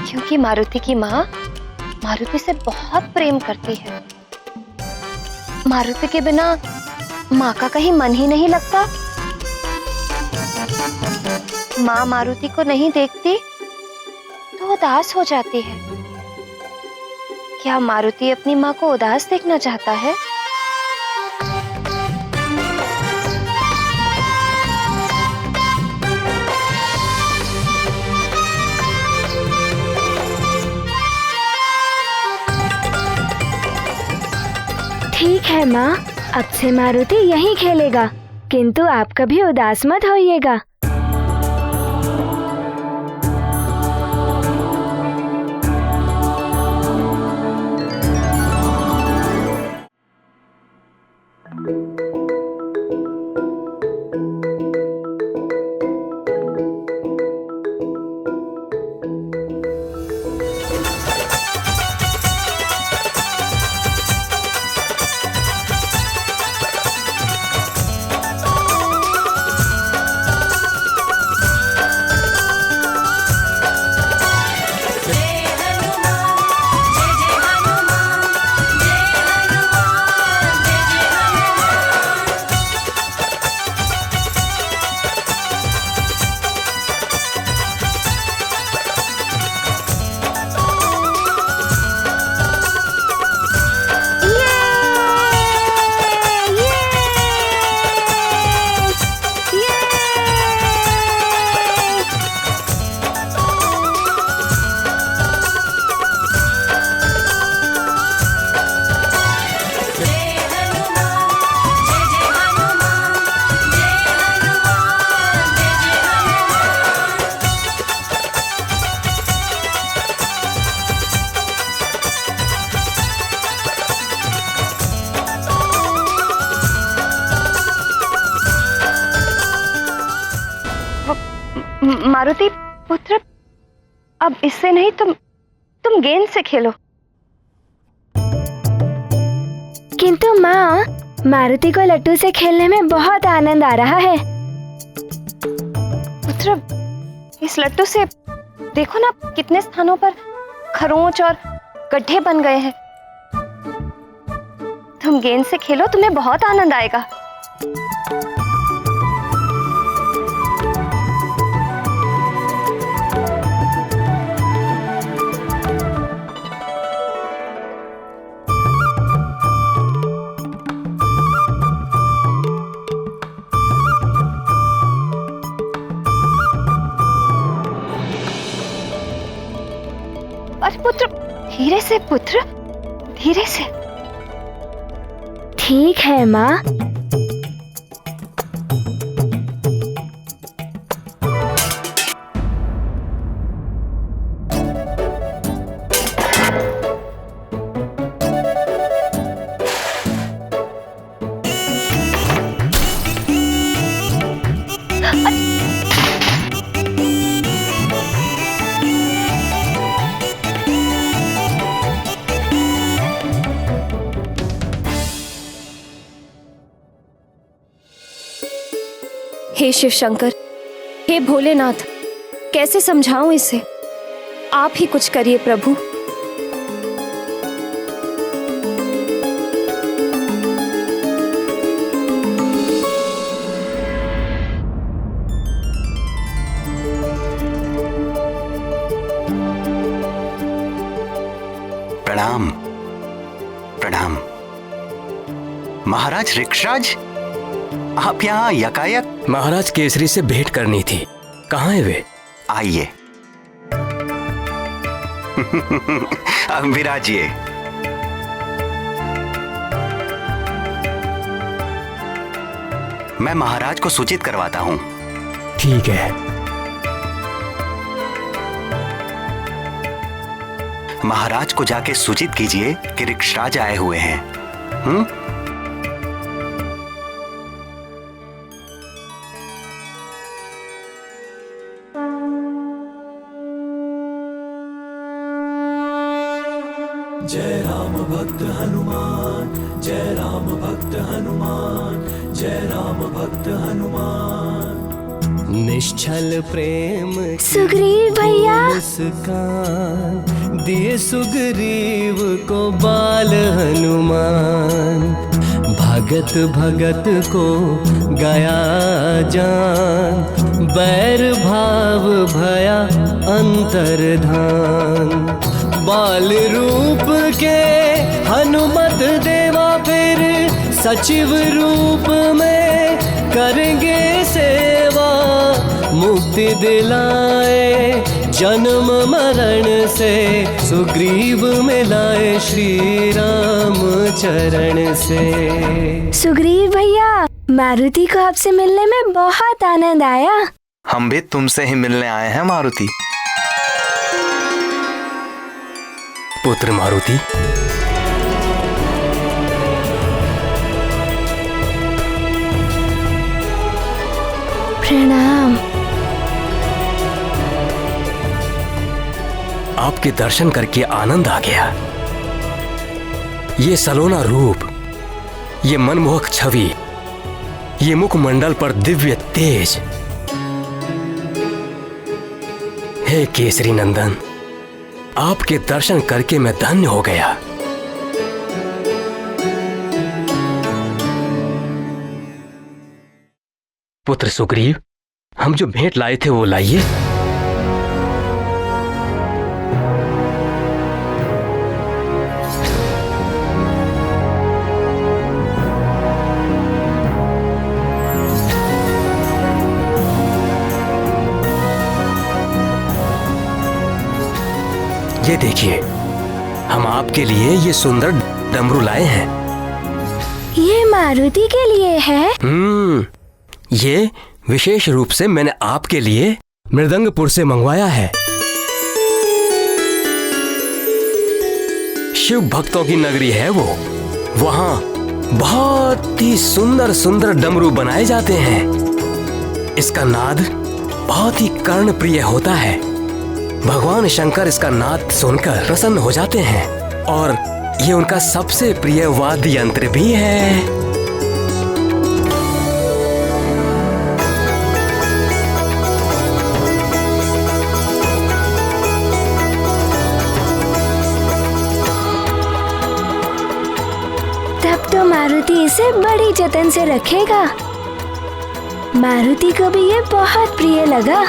Speaker 1: क्योंकि मारुति की माँ मारुति से बहुत प्रेम करती है। मारुति के बिना माँ का कहीं मन ही नहीं लगता। माँ मारुति को नहीं देखती तो उदास हो जाती है। क्या मारुति अपनी माँ को उदास देखना चाहता है?
Speaker 9: ठीक है माँ, अब से मारुति यहीं खेलेगा, किंतु आप कभी उदास मत होइएगा।
Speaker 1: मारुति पुत्र, अब इससे नहीं, तुम गेंद से खेलो।
Speaker 9: किंतु माँ, मारुति को लट्टू से खेलने में बहुत आनंद आ रहा है।
Speaker 1: पुत्र, इस लट्टू से देखो ना कितने स्थानों पर खरोंच और गड्ढे बन गए हैं। तुम गेंद से खेलो, तुम्हें बहुत आनंद आएगा। अरे पुत्र, धीरे से पुत्र, धीरे से।
Speaker 9: ठीक है माँ।
Speaker 1: हे शिव शंकर, हे भोलेनाथ, कैसे समझाऊं इसे? आप ही कुछ करिए प्रभु।
Speaker 19: प्रणाम प्रणाम। महाराज ऋक्षराज, आप यहाँ यकायक?
Speaker 20: महाराज केसरी से भेंट करनी थी, कहाँ है वे?
Speaker 19: आइए। विराजिए। मैं महाराज को सूचित करवाता हूँ।
Speaker 20: ठीक है।
Speaker 19: महाराज को जाके सूचित कीजिए कि ऋक्षराज आए हुए हैं।
Speaker 14: जय राम भक्त हनुमान, जय राम भक्त हनुमान, जय राम भक्त हनुमान। निश्चल प्रेम
Speaker 9: सुग्रीव भैया,
Speaker 14: मुस्कान दिए सुग्रीव को बाल हनुमान। भगत भगत को गया जान, बैर भाव भया अंतर्धान। बाल रूप के हनुमत देवा फिर सचिव रूप में करेंगे सेवा। मुक्ति दिलाए जन्म मरण से, सुग्रीव मिलाए श्री राम चरण से।
Speaker 9: सुग्रीव भैया, मारुति को आपसे मिलने में बहुत आनंद आया।
Speaker 2: हम भी तुमसे ही मिलने आए हैं मारुति।
Speaker 20: पुत्र मारुति,
Speaker 9: प्रणाम।
Speaker 20: आपके दर्शन करके आनंद आ गया। ये सलोना रूप, ये मनमोहक छवि, ये मुखमंडल पर दिव्य तेज। हे केसरी नंदन, आपके दर्शन करके मैं धन्य हो गया। पुत्र सुग्रीव, हम जो भेंट लाए थे वो लाइए। ये देखिए, हम आपके लिए ये सुंदर डमरू लाए हैं।
Speaker 9: ये मारुति के लिए है?
Speaker 20: ये विशेष रूप से मैंने आपके लिए मृदंगपुर से मंगवाया है। शिव भक्तों की नगरी है वो। वहां बहुत ही सुंदर सुंदर डमरू बनाए जाते हैं। इसका नाद बहुत ही कर्णप्रिय होता है। भगवान शंकर इसका नाद सुनकर प्रसन्न हो जाते हैं और ये उनका सबसे प्रिय वाद्य यंत्र भी है।
Speaker 9: तब तो मारुति इसे बड़ी जतन से रखेगा। मारुति को भी ये बहुत प्रिय लगा।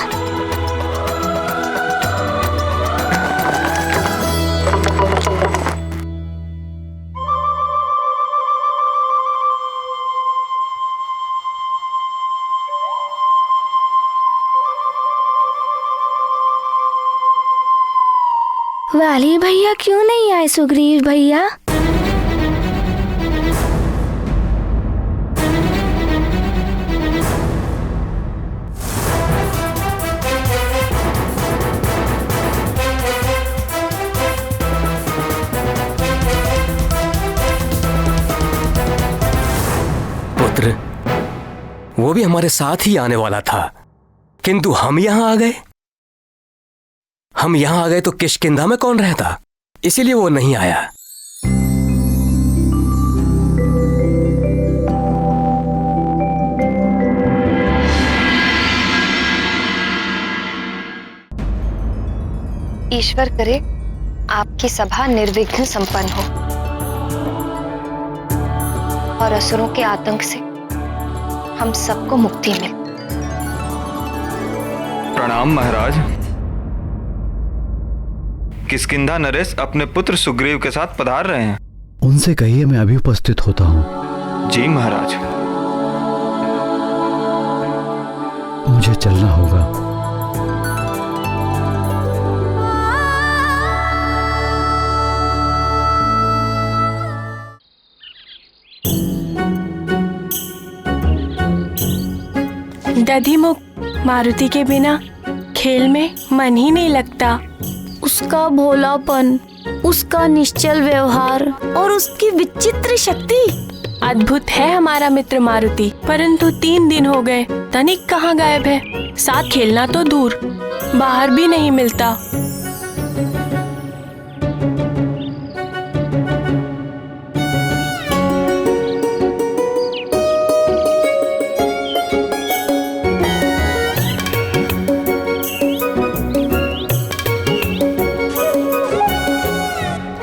Speaker 9: वाली भैया क्यों नहीं आए सुग्रीव भैया?
Speaker 20: पुत्र, वो भी हमारे साथ ही आने वाला था, किंतु हम यहां आ गए। हम यहां आ गए तो किष्किंधा में कौन रहता, इसीलिए वो नहीं आया।
Speaker 1: ईश्वर करे आपकी सभा निर्विघ्न संपन्न हो और असुरों के आतंक से हम सबको मुक्ति मिले।
Speaker 2: प्रणाम महाराज। किष्किंधा नरेश अपने पुत्र सुग्रीव के साथ पधार रहे हैं।
Speaker 3: उनसे कहिए मैं अभी उपस्थित होता हूँ।
Speaker 2: जी महाराज।
Speaker 3: मुझे चलना होगा।
Speaker 21: दधिमुख, मारुति के बिना खेल में मन ही नहीं लगता।
Speaker 9: उसका भोलापन, उसका निश्चल व्यवहार और उसकी विचित्र शक्ति।
Speaker 21: अद्भुत है हमारा मित्र मारुति, परंतु 3 दिन हो गए तनिक कहाँ गायब है। साथ खेलना तो दूर, बाहर भी नहीं मिलता।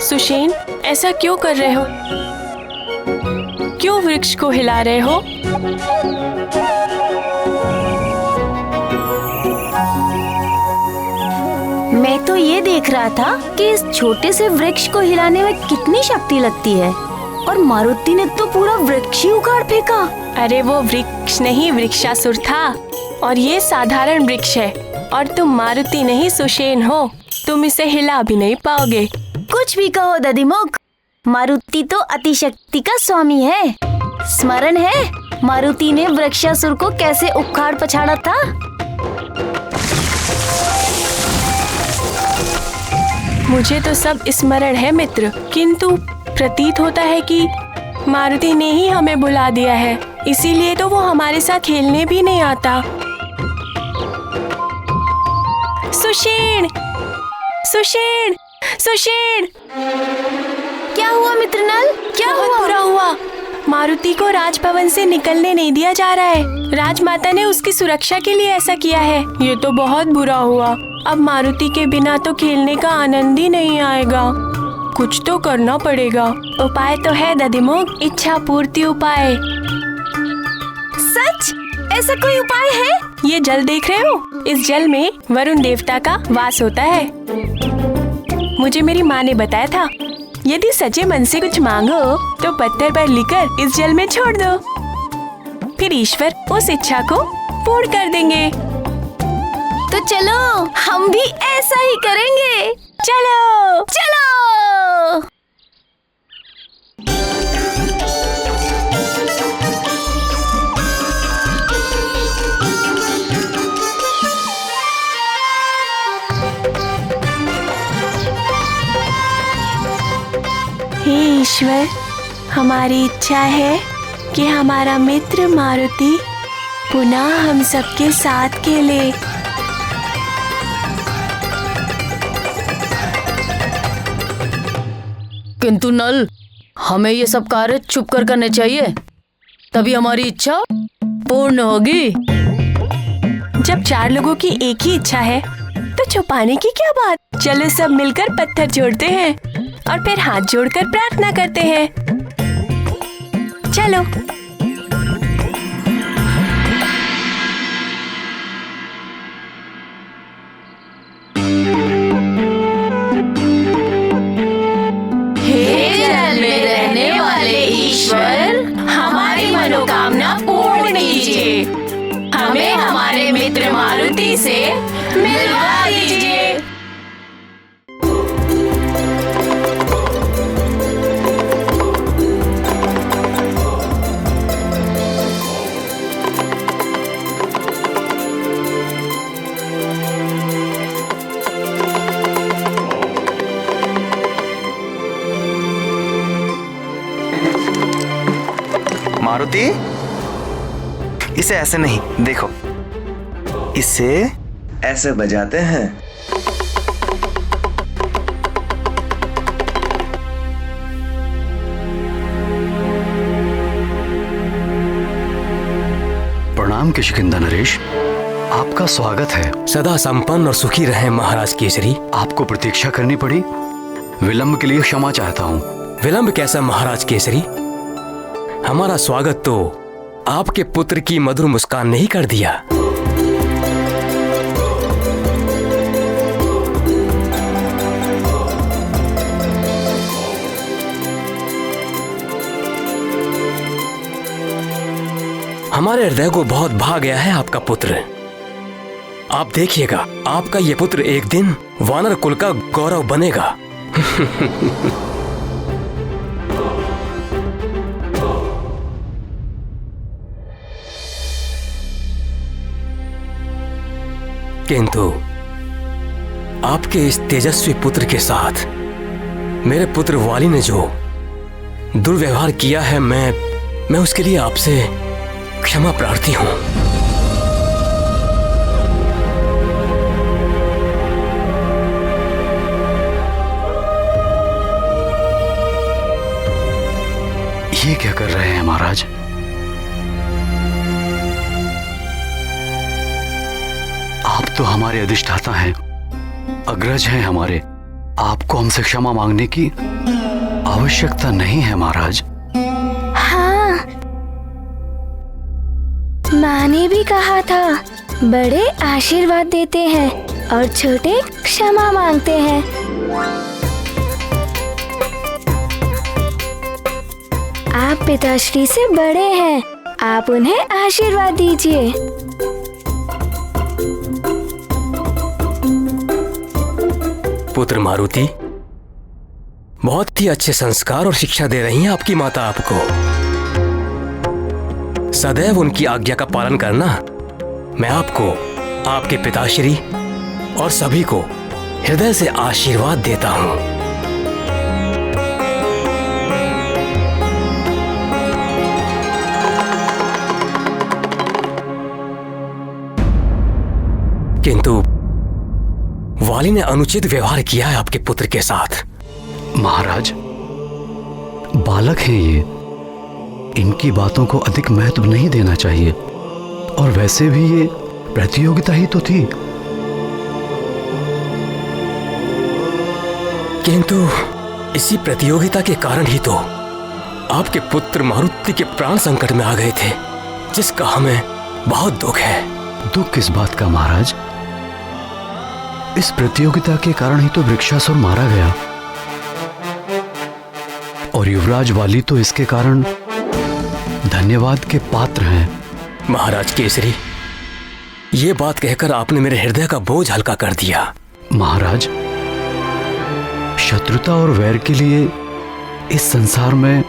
Speaker 21: सुषेण, ऐसा क्यों कर रहे हो? क्यों वृक्ष को हिला रहे हो?
Speaker 9: मैं तो ये देख रहा था कि इस छोटे से वृक्ष को हिलाने में कितनी शक्ति लगती है, और मारुति ने तो पूरा वृक्ष ही उखाड़ फेंका।
Speaker 21: अरे वो वृक्ष नहीं, वृक्षासुर था, और ये साधारण वृक्ष है। और तुम मारुति नहीं सुषेण हो, तुम इसे हिला भी नहीं पाओगे।
Speaker 9: कुछ भी कहो दधिमुख, मारुति तो अतिशक्ति का स्वामी है। स्मरण है मारुति ने वृक्षासुर को कैसे उखाड़ पछाड़ा था?
Speaker 21: मुझे तो सब स्मरण है मित्र, किंतु प्रतीत होता है कि मारुति ने ही हमें बुला दिया है, इसीलिए तो वो हमारे साथ खेलने भी नहीं आता। सुषेण, सुषेण, सुषेण!
Speaker 9: क्या हुआ मित्रनल? क्या
Speaker 21: हुआ? बुरा हुआ। मारुति को राजभवन से निकलने नहीं दिया जा रहा है। राजमाता ने उसकी सुरक्षा के लिए ऐसा किया है। ये तो बहुत बुरा हुआ। अब मारुति के बिना तो खेलने का आनंद ही नहीं आएगा। कुछ तो करना पड़ेगा। उपाय तो है दधिमुख, इच्छा पूर्ति उपाय।
Speaker 9: सच? ऐसा कोई उपाय है?
Speaker 21: ये जल देख रहे हो? इस जल में वरुण देवता का वास होता है। मुझे मेरी माँ ने बताया था, यदि सच्चे मन से कुछ मांगो तो पत्थर पर लिखकर इस जल में छोड़ दो, फिर ईश्वर उस इच्छा को पूर्ण कर देंगे।
Speaker 9: तो चलो हम भी ऐसा ही करेंगे।
Speaker 21: चलो
Speaker 9: चलो।
Speaker 21: हे ईश्वर, हमारी इच्छा है कि हमारा मित्र मारुति पुनः हम सबके साथ खेले।
Speaker 4: किंतु नल, हमें ये सब कार्य छुप कर करने चाहिए, तभी हमारी इच्छा पूर्ण होगी।
Speaker 21: जब 4 लोगों की एक ही इच्छा है तो छुपाने की क्या बात। चलो सब मिलकर पत्थर जोड़ते हैं और फिर हाथ जोड़कर प्रार्थना करते हैं। चलो। हमारी मनोकामना पूर्ण कीजिए। हमें हमारे मित्र मारुति से मिलवा दीजिए।
Speaker 2: मारुति, इसे ऐसे नहीं, देखो, इसे ऐसे बजाते हैं।
Speaker 3: प्रणाम किष्किंधा नरेश, आपका स्वागत है।
Speaker 20: सदा संपन्न और सुखी रहें महाराज केसरी।
Speaker 3: आपको प्रतीक्षा करनी पड़ी, विलंब के लिए क्षमा चाहता हूँ।
Speaker 20: विलंब कैसा महाराज केसरी? हमारा स्वागत तो आपके पुत्र की मधुर मुस्कान ने ही कर दिया। हमारे हृदय को बहुत भा गया है आपका पुत्र। आप देखिएगा, आपका ये पुत्र एक दिन वानर कुल का गौरव बनेगा। किंतु आपके इस तेजस्वी पुत्र के साथ मेरे पुत्र वाली ने जो दुर्व्यवहार किया है, मैं उसके लिए आपसे क्षमा प्रार्थी हूं।
Speaker 3: ये क्या कर रहे हैं महाराज? आप तो हमारे अधिष्ठाता हैं, अग्रज हैं हमारे। आपको हमसे क्षमा मांगने की आवश्यकता नहीं है महाराज।
Speaker 9: हाँ, माँ ने भी कहा था, बड़े आशीर्वाद देते हैं और छोटे क्षमा मांगते हैं। आप पिताश्री से बड़े हैं, आप उन्हें आशीर्वाद दीजिए।
Speaker 20: पुत्र मारुति, बहुत ही अच्छे संस्कार और शिक्षा दे रही हैं आपकी माता आपको। सदैव उनकी आज्ञा का पालन करना। मैं आपको, आपके पिताश्री और सभी को हृदय से आशीर्वाद देता हूं। किंतु वाली ने अनुचित व्यवहार किया है आपके पुत्र के साथ।
Speaker 3: महाराज, बालक हैं ये, इनकी बातों को अधिक महत्व नहीं देना चाहिए। और वैसे भी ये प्रतियोगिता ही तो थी।
Speaker 20: किंतु इसी प्रतियोगिता के कारण ही तो आपके पुत्र मारुति के प्राण संकट में आ गए थे, जिसका हमें बहुत दुख है।
Speaker 3: दुख किस बात का महाराज? इस प्रतियोगिता के कारण ही तो वृक्षासुर मारा गया, और युवराज वाली तो इसके कारण धन्यवाद के पात्र हैं।
Speaker 20: महाराज केसरी, ये बात कहकर आपने मेरे हृदय का बोझ हल्का कर दिया।
Speaker 3: महाराज, शत्रुता और वैर के लिए इस संसार में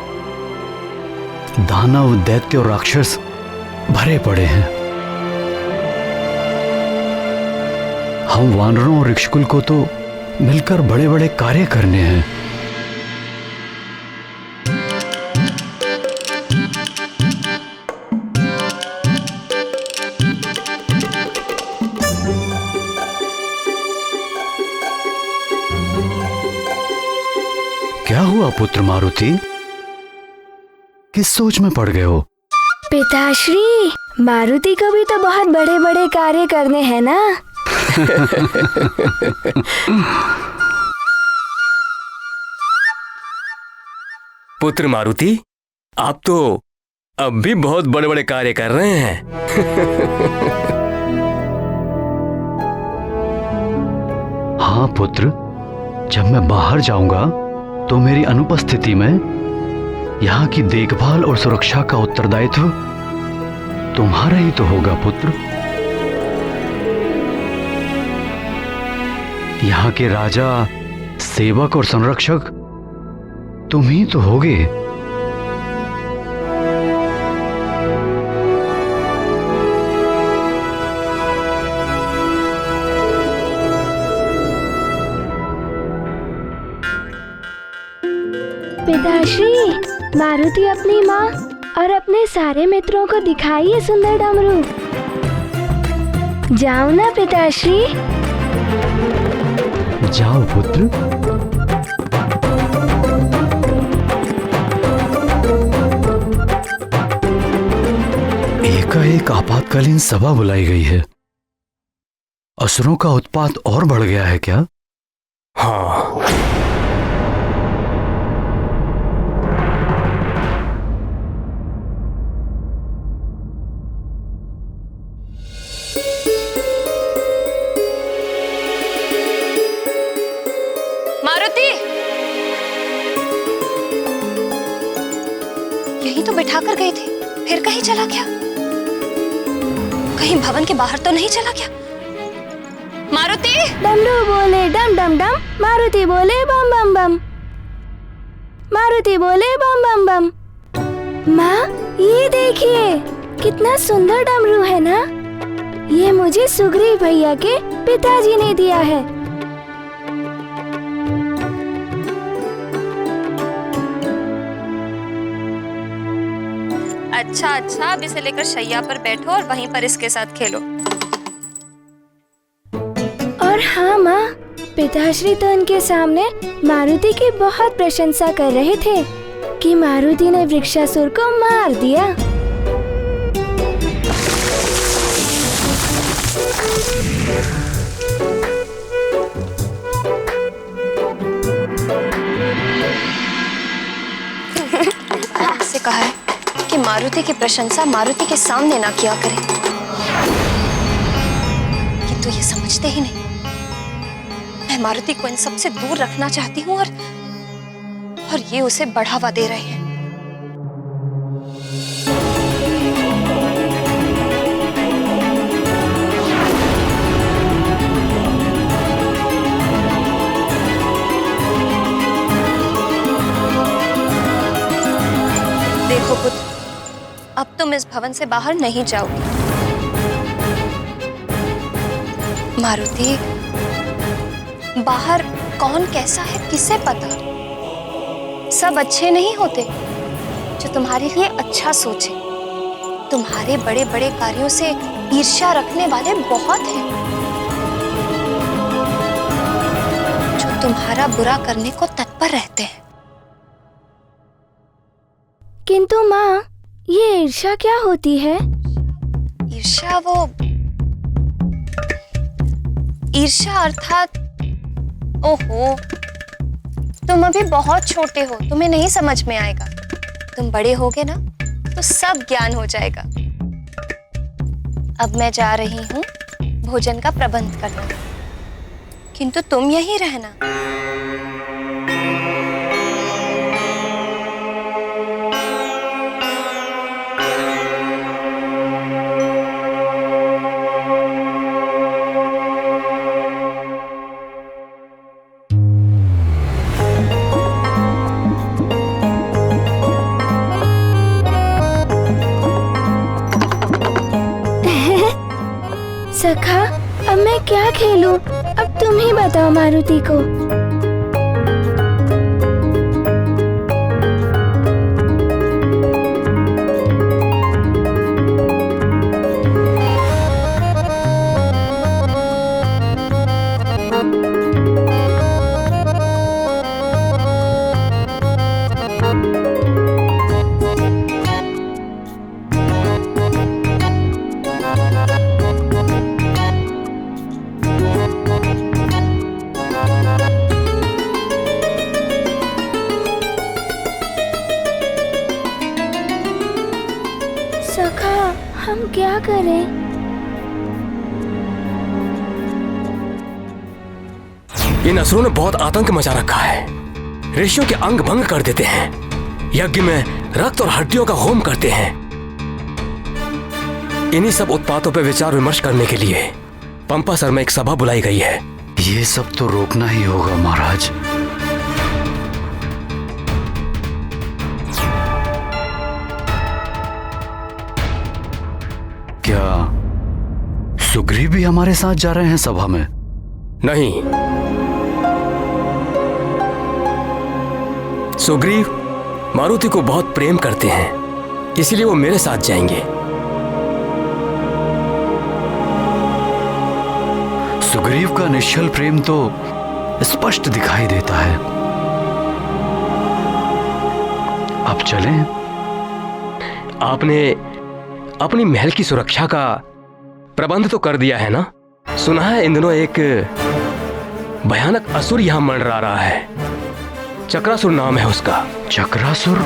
Speaker 3: दानव, दैत्य और राक्षस भरे पड़े हैं। हम वानरों और ऋक्षकुल को तो मिलकर बड़े बड़े कार्य करने हैं। क्या हुआ पुत्र मारुति, किस सोच में पड़ गए हो?
Speaker 9: पिताश्री, मारुति को भी तो बहुत बड़े बड़े कार्य करने हैं ना।
Speaker 20: पुत्र मारुति, आप तो अब भी बहुत बड़े बड़े कार्य कर रहे हैं।
Speaker 3: हाँ पुत्र, जब मैं बाहर जाऊंगा तो मेरी अनुपस्थिति में यहाँ की देखभाल और सुरक्षा का उत्तरदायित्व तुम्हारा ही तो होगा पुत्र। यहाँ के राजा, सेवक और संरक्षक तुम ही तो होगे।
Speaker 9: पिताश्री, मारुति अपनी माँ और अपने सारे मित्रों को दिखाइए सुंदर डमरू। जाओ ना पिताश्री।
Speaker 3: जाओ पुत्र। एकाएक आपातकालीन सभा बुलाई गई है। असुरों का उत्पात और बढ़ गया है क्या?
Speaker 20: हाँ।
Speaker 1: मारुति, यही तो बिठा कर गई थी, फिर कहीं चला गया? कहीं भवन के बाहर तो नहीं चला गया? मारुति!
Speaker 9: डमरू बोले डम डम डम, मारुति बोले बम बम बम, मारुति बोले बम बम बम। माँ, ये देखिए कितना सुंदर डमरू है ना। ये मुझे सुग्रीव भैया के पिताजी ने दिया है।
Speaker 1: अच्छा अच्छा, अब इसे लेकर शैया पर बैठो और वहीं पर इसके साथ खेलो।
Speaker 9: और हाँ माँ, पिताश्री तो उनके सामने मारुति की बहुत प्रशंसा कर रहे थे कि मारुति ने वृक्षासुर को मार दिया।
Speaker 1: आपसे कहा है कि मारुति की प्रशंसा मारुति के सामने ना किया करें, किंतु ये समझते ही नहीं। मैं मारुति को इन सब से दूर रखना चाहती हूँ और ये उसे बढ़ावा दे रहे हैं। देखो पुत्र, अब तुम इस भवन से बाहर नहीं जाओगे। मारुति, बाहर कौन कैसा है किसे पता? सब अच्छे नहीं होते जो तुम्हारे लिए अच्छा सोचे। तुम्हारे बड़े बड़े कार्यों से ईर्ष्या रखने वाले बहुत हैं जो तुम्हारा बुरा करने को तत्पर रहते हैं।
Speaker 9: किंतु माँ, ये ईर्ष्या क्या होती है?
Speaker 1: ईर्ष्या ईर्ष्या अर्थात, ओहो, तुम अभी बहुत छोटे हो, तुम्हें नहीं समझ में आएगा। तुम बड़े होगे ना तो सब ज्ञान हो जाएगा। अब मैं जा रही हूँ भोजन का प्रबंध करने, किंतु तुम यहीं रहना।
Speaker 9: सखा, अब मैं क्या खेलूं? अब तुम ही बताओ मारुति को। हम क्या करें?
Speaker 20: इन असुरों ने बहुत आतंक मचा रखा है। ऋषियों के अंग भंग कर देते हैं, यज्ञ में रक्त और हड्डियों का होम करते हैं। इन्हीं सब उत्पातों पर विचार विमर्श करने के लिए पंपासर में एक सभा बुलाई गई है।
Speaker 3: ये सब तो रोकना ही होगा महाराज। क्या सुग्रीव भी हमारे साथ जा रहे हैं सभा में?
Speaker 20: नहीं, सुग्रीव मारुति को बहुत प्रेम करते हैं, इसलिए वो मेरे साथ जाएंगे।
Speaker 3: सुग्रीव का निश्चल प्रेम तो स्पष्ट दिखाई देता है। अब चलें?
Speaker 20: आपने अपनी महल की सुरक्षा का प्रबंध तो कर दिया है ना? सुना है इन दिनों एक भयानक असुर यहां मंडरा रहा है। चक्रासुर नाम है उसका।
Speaker 3: चक्रासुर?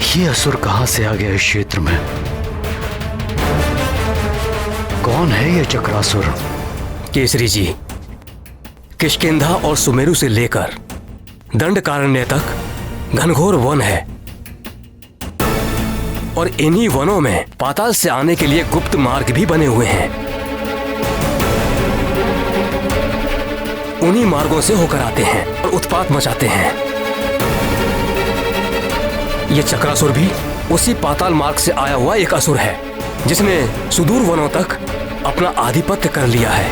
Speaker 3: ये असुर कहां से आ गया इस क्षेत्र में? कौन है ये चक्रासुर?
Speaker 20: केसरी जी, किष्किंधा और सुमेरु से लेकर दंडकारण्य तक घनघोर वन है, और इन्हीं वनों में पाताल से आने के लिए गुप्त मार्ग भी बने हुए हैं। उन्हीं मार्गों से होकर आते हैं और उत्पात मचाते हैं। यह चक्रासुर भी उसी पाताल मार्ग से आया हुआ एक असुर है, जिसने सुदूर वनों तक अपना आधिपत्य कर लिया है,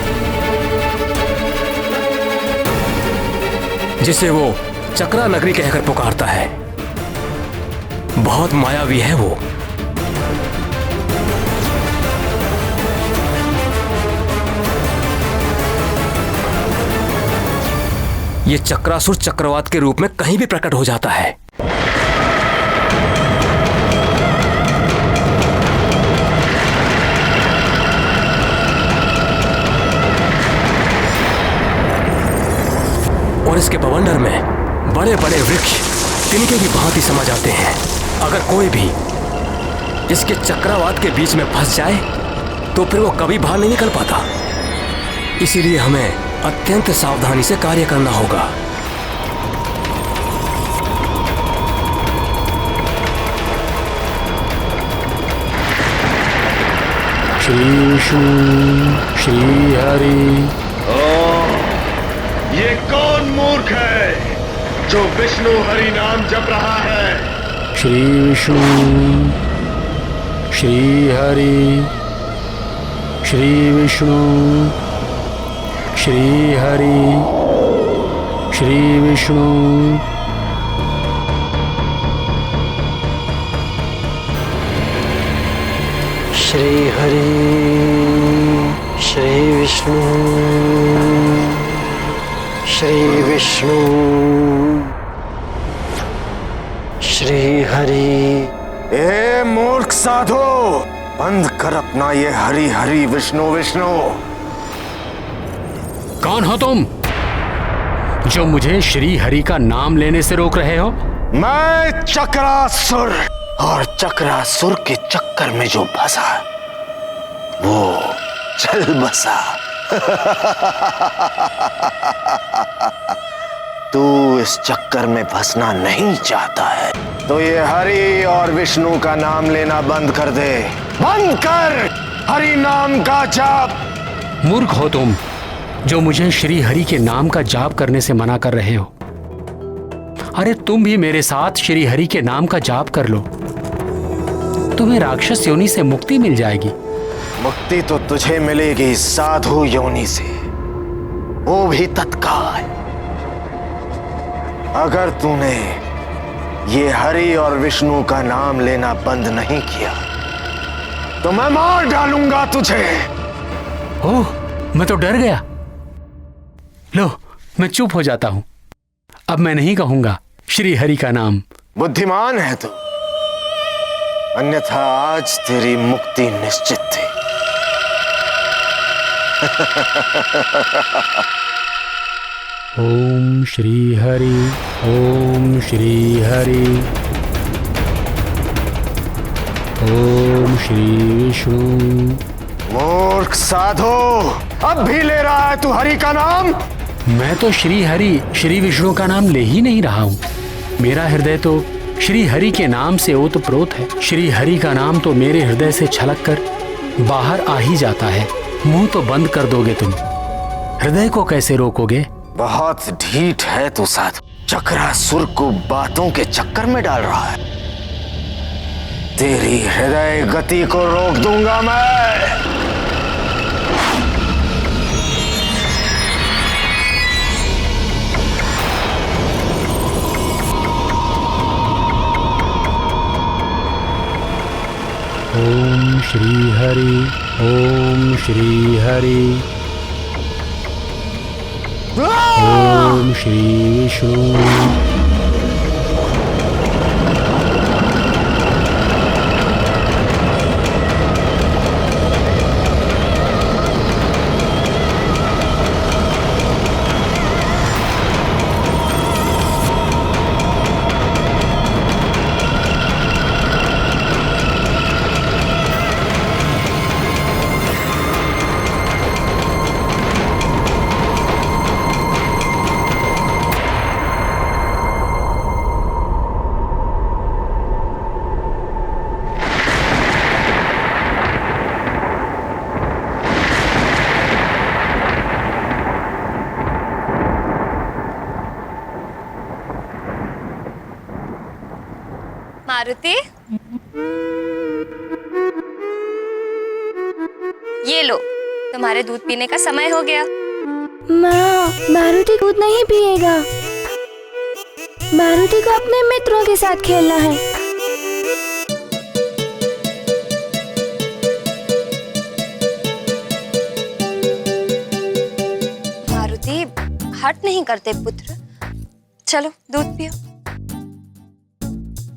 Speaker 20: जिसे वो चक्रा नगरी कहकर पुकारता है। बहुत मायावी है वो। ये चक्रासुर चक्रवात के रूप में कहीं भी प्रकट हो जाता है। और इसके बवंडर में बड़े बड़े वृक्ष तिनके की भांति समा जाते हैं। अगर कोई भी इसके चक्रवात के बीच में फंस जाए तो फिर वो कभी बाहर नहीं निकल पाता। इसीलिए हमें अत्यंत सावधानी से कार्य करना होगा।
Speaker 8: श्री विष्णु श्री हरि।
Speaker 22: ये कौन मूर्ख है जो विष्णु हरि नाम जप रहा है?
Speaker 8: श्री विष्णु श्री हरि। श्री विष्णु श्री हरि। श्री विष्णु
Speaker 23: श्री हरि। श्री विष्णु श्री विष्णु श्री हरि।
Speaker 11: ए मूर्ख साधु, बंद कर अपना ये हरि हरि विष्णु विष्णु।
Speaker 8: कौन हो तुम जो मुझे श्री हरि का नाम लेने से रोक रहे हो?
Speaker 11: मैं चक्रासुर, और चक्रासुर के चक्कर में जो फंसा वो चल बसा। तू इस चक्कर में फंसना नहीं चाहता है तो ये हरि और विष्णु का नाम लेना बंद कर दे। बंद कर हरि नाम का जाप।
Speaker 8: मूर्ख हो तुम जो मुझे श्री हरि के नाम का जाप करने से मना कर रहे हो। अरे तुम भी मेरे साथ श्री हरि के नाम का जाप कर लो, तुम्हें राक्षस योनि से मुक्ति मिल जाएगी।
Speaker 11: मुक्ति तो तुझे मिलेगी साधु योनि से, वो भी तत्काल। अगर तूने ये हरि और विष्णु का नाम लेना बंद नहीं किया तो मैं मार डालूंगा तुझे।
Speaker 8: ओह, मैं तो डर गया। लो, मैं चुप हो जाता हूं। अब मैं नहीं कहूंगा श्री हरि का नाम।
Speaker 11: बुद्धिमान है तू, अन्यथा आज तेरी मुक्ति निश्चित थी।
Speaker 8: ओम श्री हरि, ओम श्री हरि, ओम श्री विष्णु।
Speaker 11: मूर्ख साधु, अब भी ले रहा है तू हरि का नाम?
Speaker 8: मैं तो श्री हरि श्री विष्णु का नाम ले ही नहीं रहा हूँ। मेरा हृदय तो श्री हरि के नाम से ओतप्रोत है। श्री हरि का नाम तो मेरे हृदय से छलक कर बाहर आ ही जाता है। मुंह तो बंद कर दोगे तुम, हृदय को कैसे रोकोगे?
Speaker 11: बहुत ढीठ है तू साधु। चक्रासुर को बातों के चक्कर में डाल रहा है। तेरी हृदय गति को रोक दूंगा मैं।
Speaker 8: ओम श्री हरि, ओम श्री हरि, ओम श्री विष्णु।
Speaker 1: मारुति, ये लो, तुम्हारे दूध पीने का समय हो गया।
Speaker 9: माँ, मारुति दूध नहीं पिएगा। मारुति को अपने मित्रों के साथ खेलना है।
Speaker 1: मारुति हट नहीं करते पुत्र। चलो दूध पियो।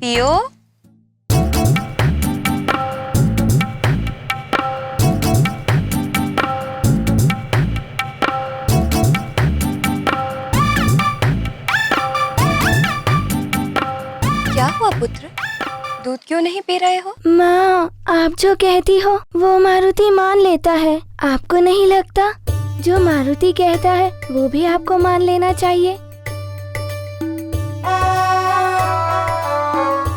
Speaker 1: पियो। क्या हुआ पुत्र, दूध क्यों नहीं पी रहे हो?
Speaker 9: माँ, आप जो कहती हो वो मारुति मान लेता है। आपको नहीं लगता जो मारुति कहता है वो भी आपको मान लेना चाहिए?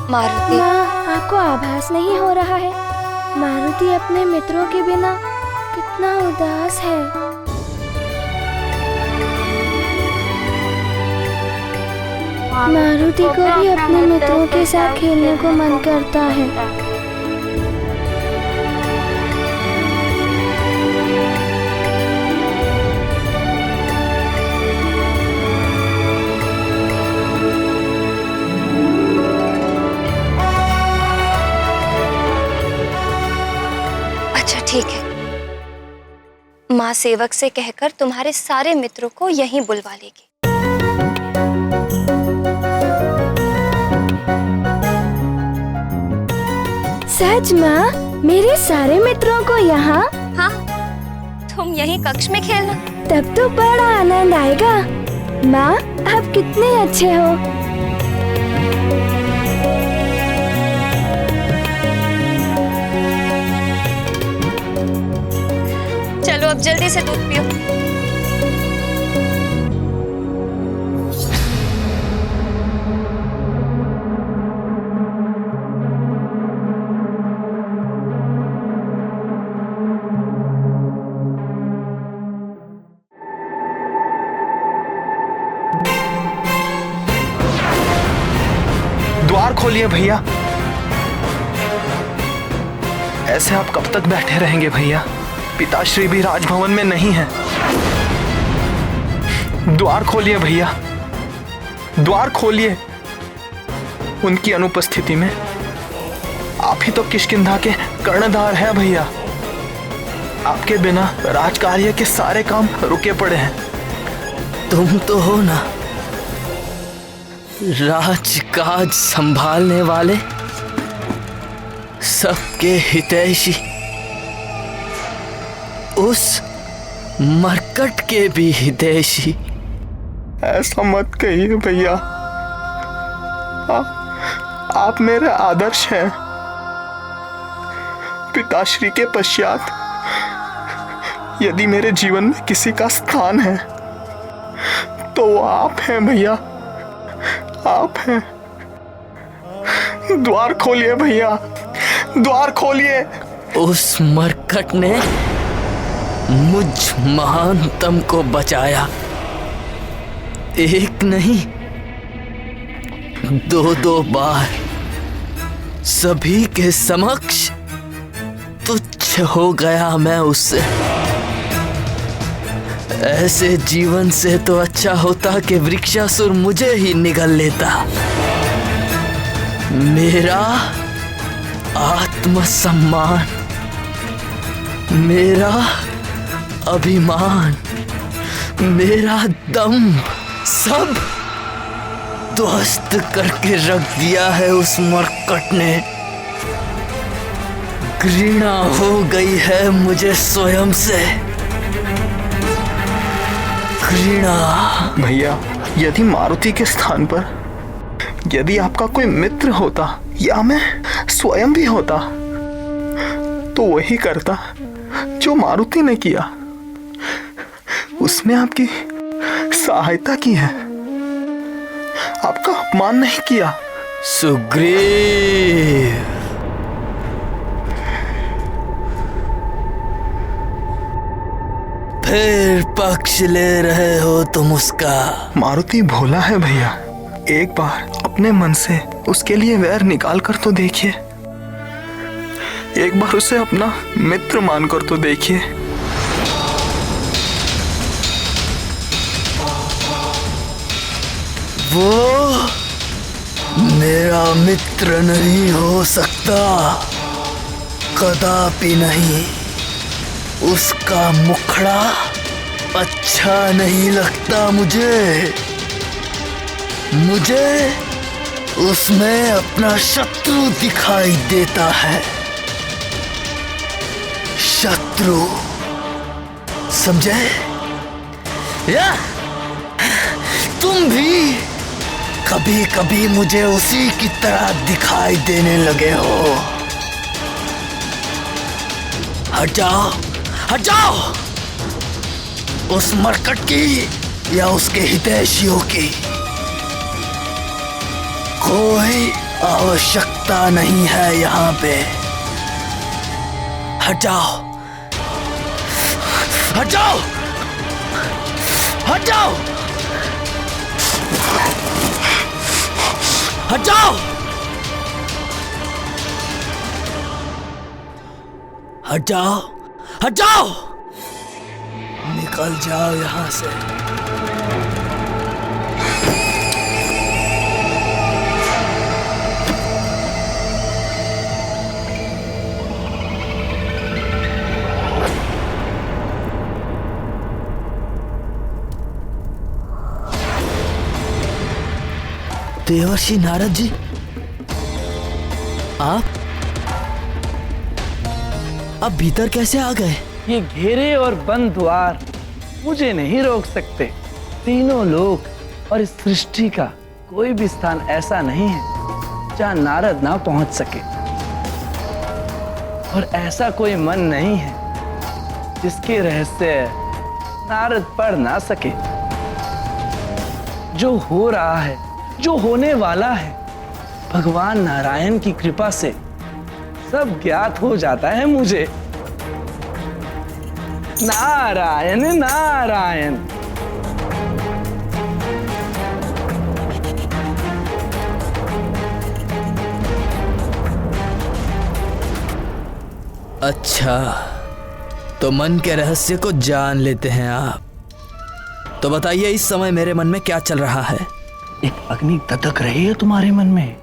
Speaker 1: मारुति,
Speaker 9: माँ, आपको आभास नहीं हो रहा है मारुति अपने मित्रों के बिना कितना उदास है? मारुति को भी अपने मित्रों के साथ खेलने को मन करता है।
Speaker 1: अच्छा ठीक है, माँ सेवक से कहकर तुम्हारे सारे मित्रों को यहीं बुलवा लेगी।
Speaker 9: सच माँ, मेरे सारे मित्रों को यहाँ?
Speaker 1: हाँ, तुम यहीं कक्ष में खेलना।
Speaker 9: तब तो बड़ा आनंद आएगा। माँ, आप कितने अच्छे हो।
Speaker 1: चलो अब जल्दी से दूध पियो।
Speaker 2: द्वार खोलिए भैया। ऐसे आप कब तक बैठे रहेंगे भैया? पिताश्री भी राजभवन में नहीं है। द्वार खोलिए भैया, द्वार खोलिए। उनकी अनुपस्थिति में आप ही तो किष्किंधा के कर्णधार हैं भैया। आपके बिना राजकार्य के सारे काम रुके पड़े हैं।
Speaker 5: तुम तो हो ना राजकाज संभालने वाले, सबके हितैषी, उस मरकट के भी हितैषी।
Speaker 2: ऐसा मत कहिए भैया। आप मेरे आदर्श हैं। पिताश्री के पश्चात यदि मेरे जीवन में किसी का स्थान है तो वो आप हैं भैया, आप हैं। द्वार खोलिए भैया, द्वार खोलिए।
Speaker 5: उस मरकट ने मुझ महानतम को बचाया, एक नहीं 2 बार, सभी के समक्ष तुच्छ हो गया मैं उससे। ऐसे जीवन से तो अच्छा होता कि वृक्षासुर मुझे ही निगल लेता। मेरा आत्मसम्मान, मेरा अभिमान, मेरा दम सब ध्वस्त करके रख दिया है उस मरकट ने। घृणा हो गई है मुझे स्वयं से, घृणा।
Speaker 2: भैया, यदि मारुति के स्थान पर यदि आपका कोई मित्र होता या मैं स्वयं भी होता तो वही करता जो मारुति ने किया। उसने आपकी सहायता की है, आपका अपमान नहीं किया।
Speaker 5: सुग्रीव, फिर पक्ष ले रहे हो तुम उसका।
Speaker 2: मारुति भोला है भैया, एक बार अपने मन से उसके लिए वैर निकाल कर तो देखिए, एक बार उसे अपना मित्र मानकर तो देखिए।
Speaker 5: वो मेरा मित्र नहीं हो सकता, कदापि नहीं। उसका मुखड़ा अच्छा नहीं लगता मुझे, मुझे उसमें अपना शत्रु दिखाई देता है। शत्रु, समझे? या तुम भी कभी कभी मुझे उसी की तरह दिखाई देने लगे हो। हट जाओ, हट जाओ उस मरकट की या उसके हितैषियों की। कोई आवश्यकता नहीं है यहाँ पे। हट जाओ, हट जाओ, हट जाओ, हट जाओ, हट जाओ, हट जाओ, निकल जाओ यहां से। देवर्षि नारद जी, आप भीतर कैसे आ गए?
Speaker 7: ये घेरे और बंद द्वार मुझे नहीं रोक सकते। तीनों लोक और इस सृष्टि का कोई भी स्थान ऐसा नहीं है जहां नारद ना पहुंच सके, और ऐसा कोई मन नहीं है जिसके रहस्य नारद पढ़ ना सके। जो हो रहा है, जो होने वाला है, भगवान नारायण की कृपा से सब ज्ञात हो जाता है मुझे। नारायण नारायण।
Speaker 5: अच्छा, तो मन के रहस्य को जान लेते हैं आप। तो बताइए, इस समय मेरे मन में क्या चल रहा है?
Speaker 7: एक अग्नि धधक रही है तुम्हारे मन में।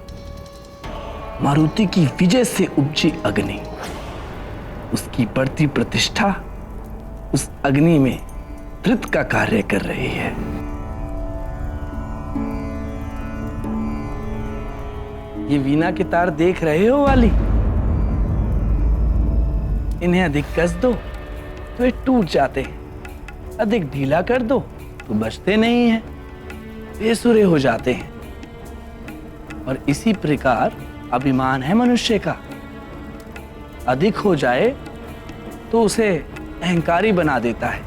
Speaker 7: मारुति की विजय से उपजी अग्नि, उसकी बढ़ती प्रतिष्ठा उस अग्नि में धृत का कार्य कर रही है। ये वीणा के तार देख रहे हो वाली, इन्हें अधिक कस दो तो ये टूट जाते हैं, अधिक ढीला कर दो तो बचते नहीं हैं। बेसुरे हो जाते हैं। और इसी प्रकार अभिमान है मनुष्य का, अधिक हो जाए तो उसे अहंकारी बना देता है,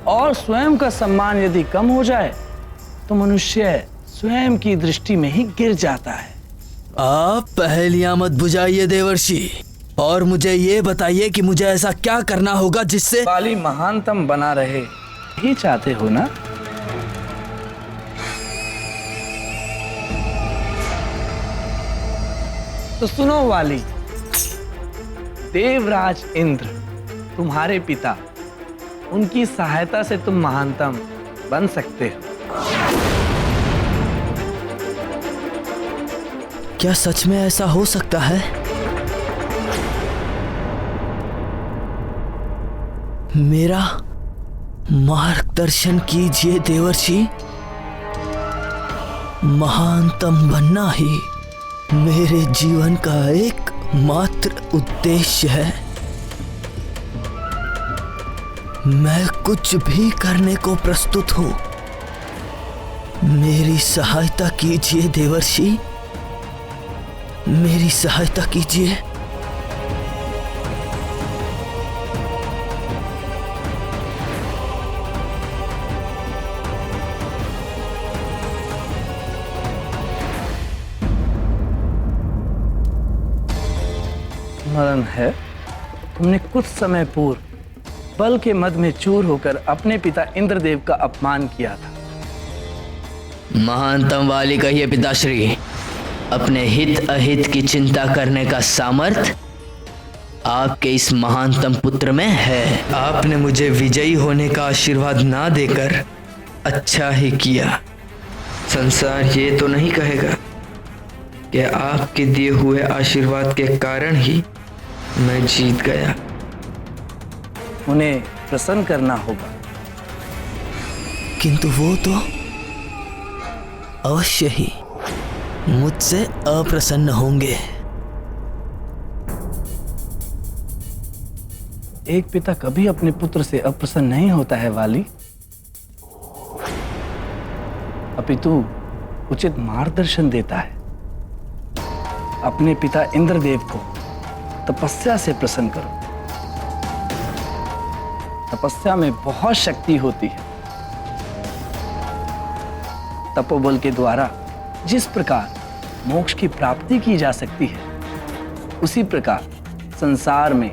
Speaker 7: और स्वयं का सम्मान यदि कम हो जाए तो मनुष्य स्वयं की दृष्टि में ही गिर जाता है।
Speaker 5: आप पहेलियां मत बुझाइए देवर्षि, और मुझे ये बताइए कि मुझे ऐसा क्या करना होगा जिससे
Speaker 7: वाली महानतम बना रहे ही चाहते हो ना? तो सुनो वाली, देवराज इंद्र तुम्हारे पिता, उनकी सहायता से तुम महानतम बन सकते हो।
Speaker 5: क्या सच में ऐसा हो सकता है? मेरा मार्गदर्शन कीजिए देवर्षि। महानतम बनना ही मेरे जीवन का एक मात्र उद्देश्य है। मैं कुछ भी करने को प्रस्तुत हूं। मेरी सहायता कीजिए देवर्षि, मेरी सहायता कीजिए।
Speaker 7: स्मरण है, तुमने कुछ समय पूर्व बल के मद में चूर होकर अपने पिता इंद्रदेव का अपमान किया था।
Speaker 5: महानतम वाली कहिए पिताश्री, अपने हित अहित की चिंता करने का सामर्थ्य आपके इस महानतम पुत्र में है। आपने मुझे विजयी होने का आशीर्वाद ना देकर अच्छा ही किया। संसार ये तो नहीं कहेगा कि आपके दिए हुए आशीर्वाद के कारण ही मैं जीत गया।
Speaker 7: उन्हें प्रसन्न करना होगा।
Speaker 5: किंतु वो तो अवश्य ही मुझसे अप्रसन्न होंगे।
Speaker 7: एक पिता कभी अपने पुत्र से अप्रसन्न नहीं होता है वाली, अपितु उचित मार्गदर्शन देता है। अपने पिता इंद्रदेव को तपस्या से प्रसन्न करो। तपस्या में बहुत शक्ति होती है। तपोबल के द्वारा जिस प्रकार मोक्ष की प्राप्ति की जा सकती है, उसी प्रकार संसार में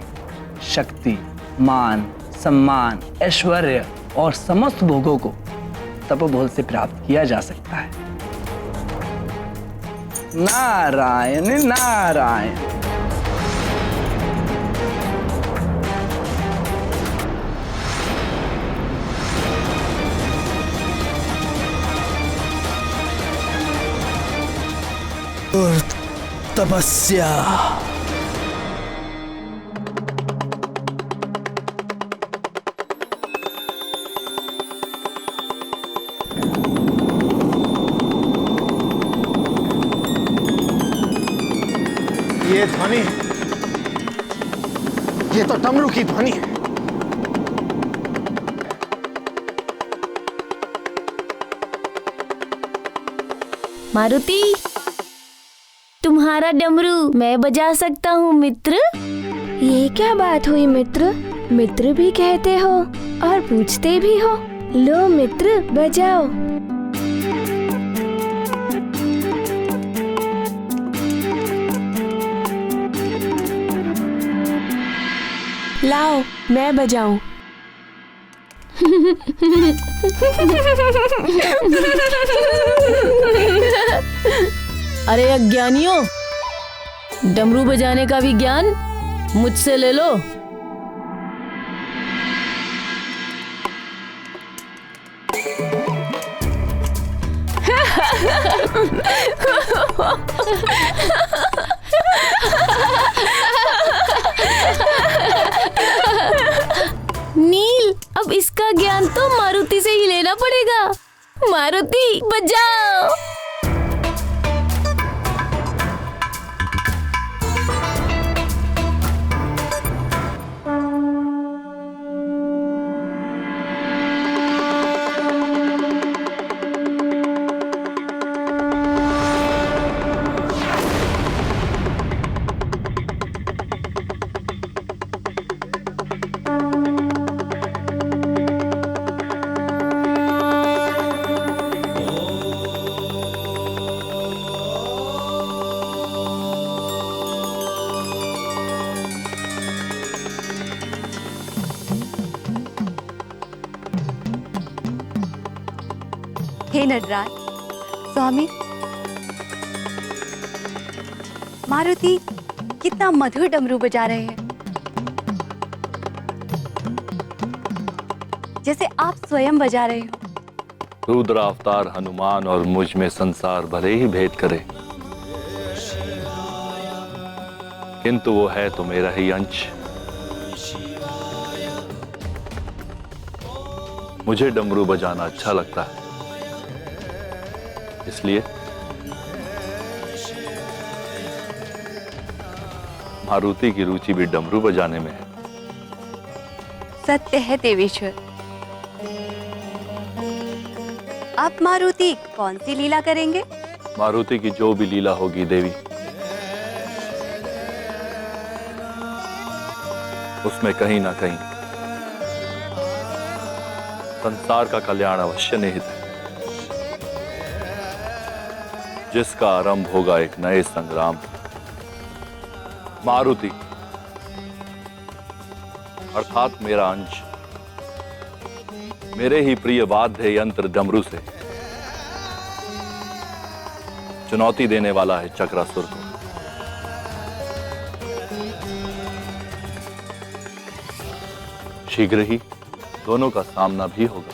Speaker 7: शक्ति, मान, सम्मान, ऐश्वर्य और समस्त भोगों को तपोबल से प्राप्त किया जा सकता है। नारायण नारायण।
Speaker 5: और तपस्या।
Speaker 11: ये ध्वनि, ये तो डमरू की ध्वनि है।
Speaker 9: मारुति, तुम्हारा डमरू मैं बजा सकता हूँ मित्र। ये क्या बात हुई मित्र? मित्र भी कहते हो और पूछते भी हो। लो मित्र, बजाओ।
Speaker 21: लाओ मैं बजाऊं।
Speaker 4: अरे अज्ञानियों, डमरू बजाने का भी ज्ञान मुझसे ले लो।
Speaker 9: नील, अब इसका ज्ञान तो मारुति से ही लेना पड़ेगा। मारुति, बजाओ।
Speaker 10: हे नटराज, स्वामी, मारुति कितना मधुर डमरू बजा रहे हैं, जैसे आप स्वयं बजा रहे हो।
Speaker 13: रुद्र अवतार हनुमान और मुझ में संसार भले ही भेद करे, किंतु वो है तो मेरा ही अंश। मुझे डमरू बजाना अच्छा लगता है, इसलिए मारुति की रुचि भी डमरू बजाने में है।
Speaker 10: सत्य है देवेश्वर। आप मारुति कौन सी लीला करेंगे?
Speaker 13: मारुति की जो भी लीला होगी देवी, उसमें कहीं ना कहीं संसार का कल्याण अवश्य निहित है, जिसका आरंभ होगा एक नए संग्राम। मारुति अर्थात मेरा अंश मेरे ही प्रिय वाद्य यंत्र डमरू से चुनौती देने वाला है चक्रासुर को। शीघ्र ही दोनों का सामना भी होगा।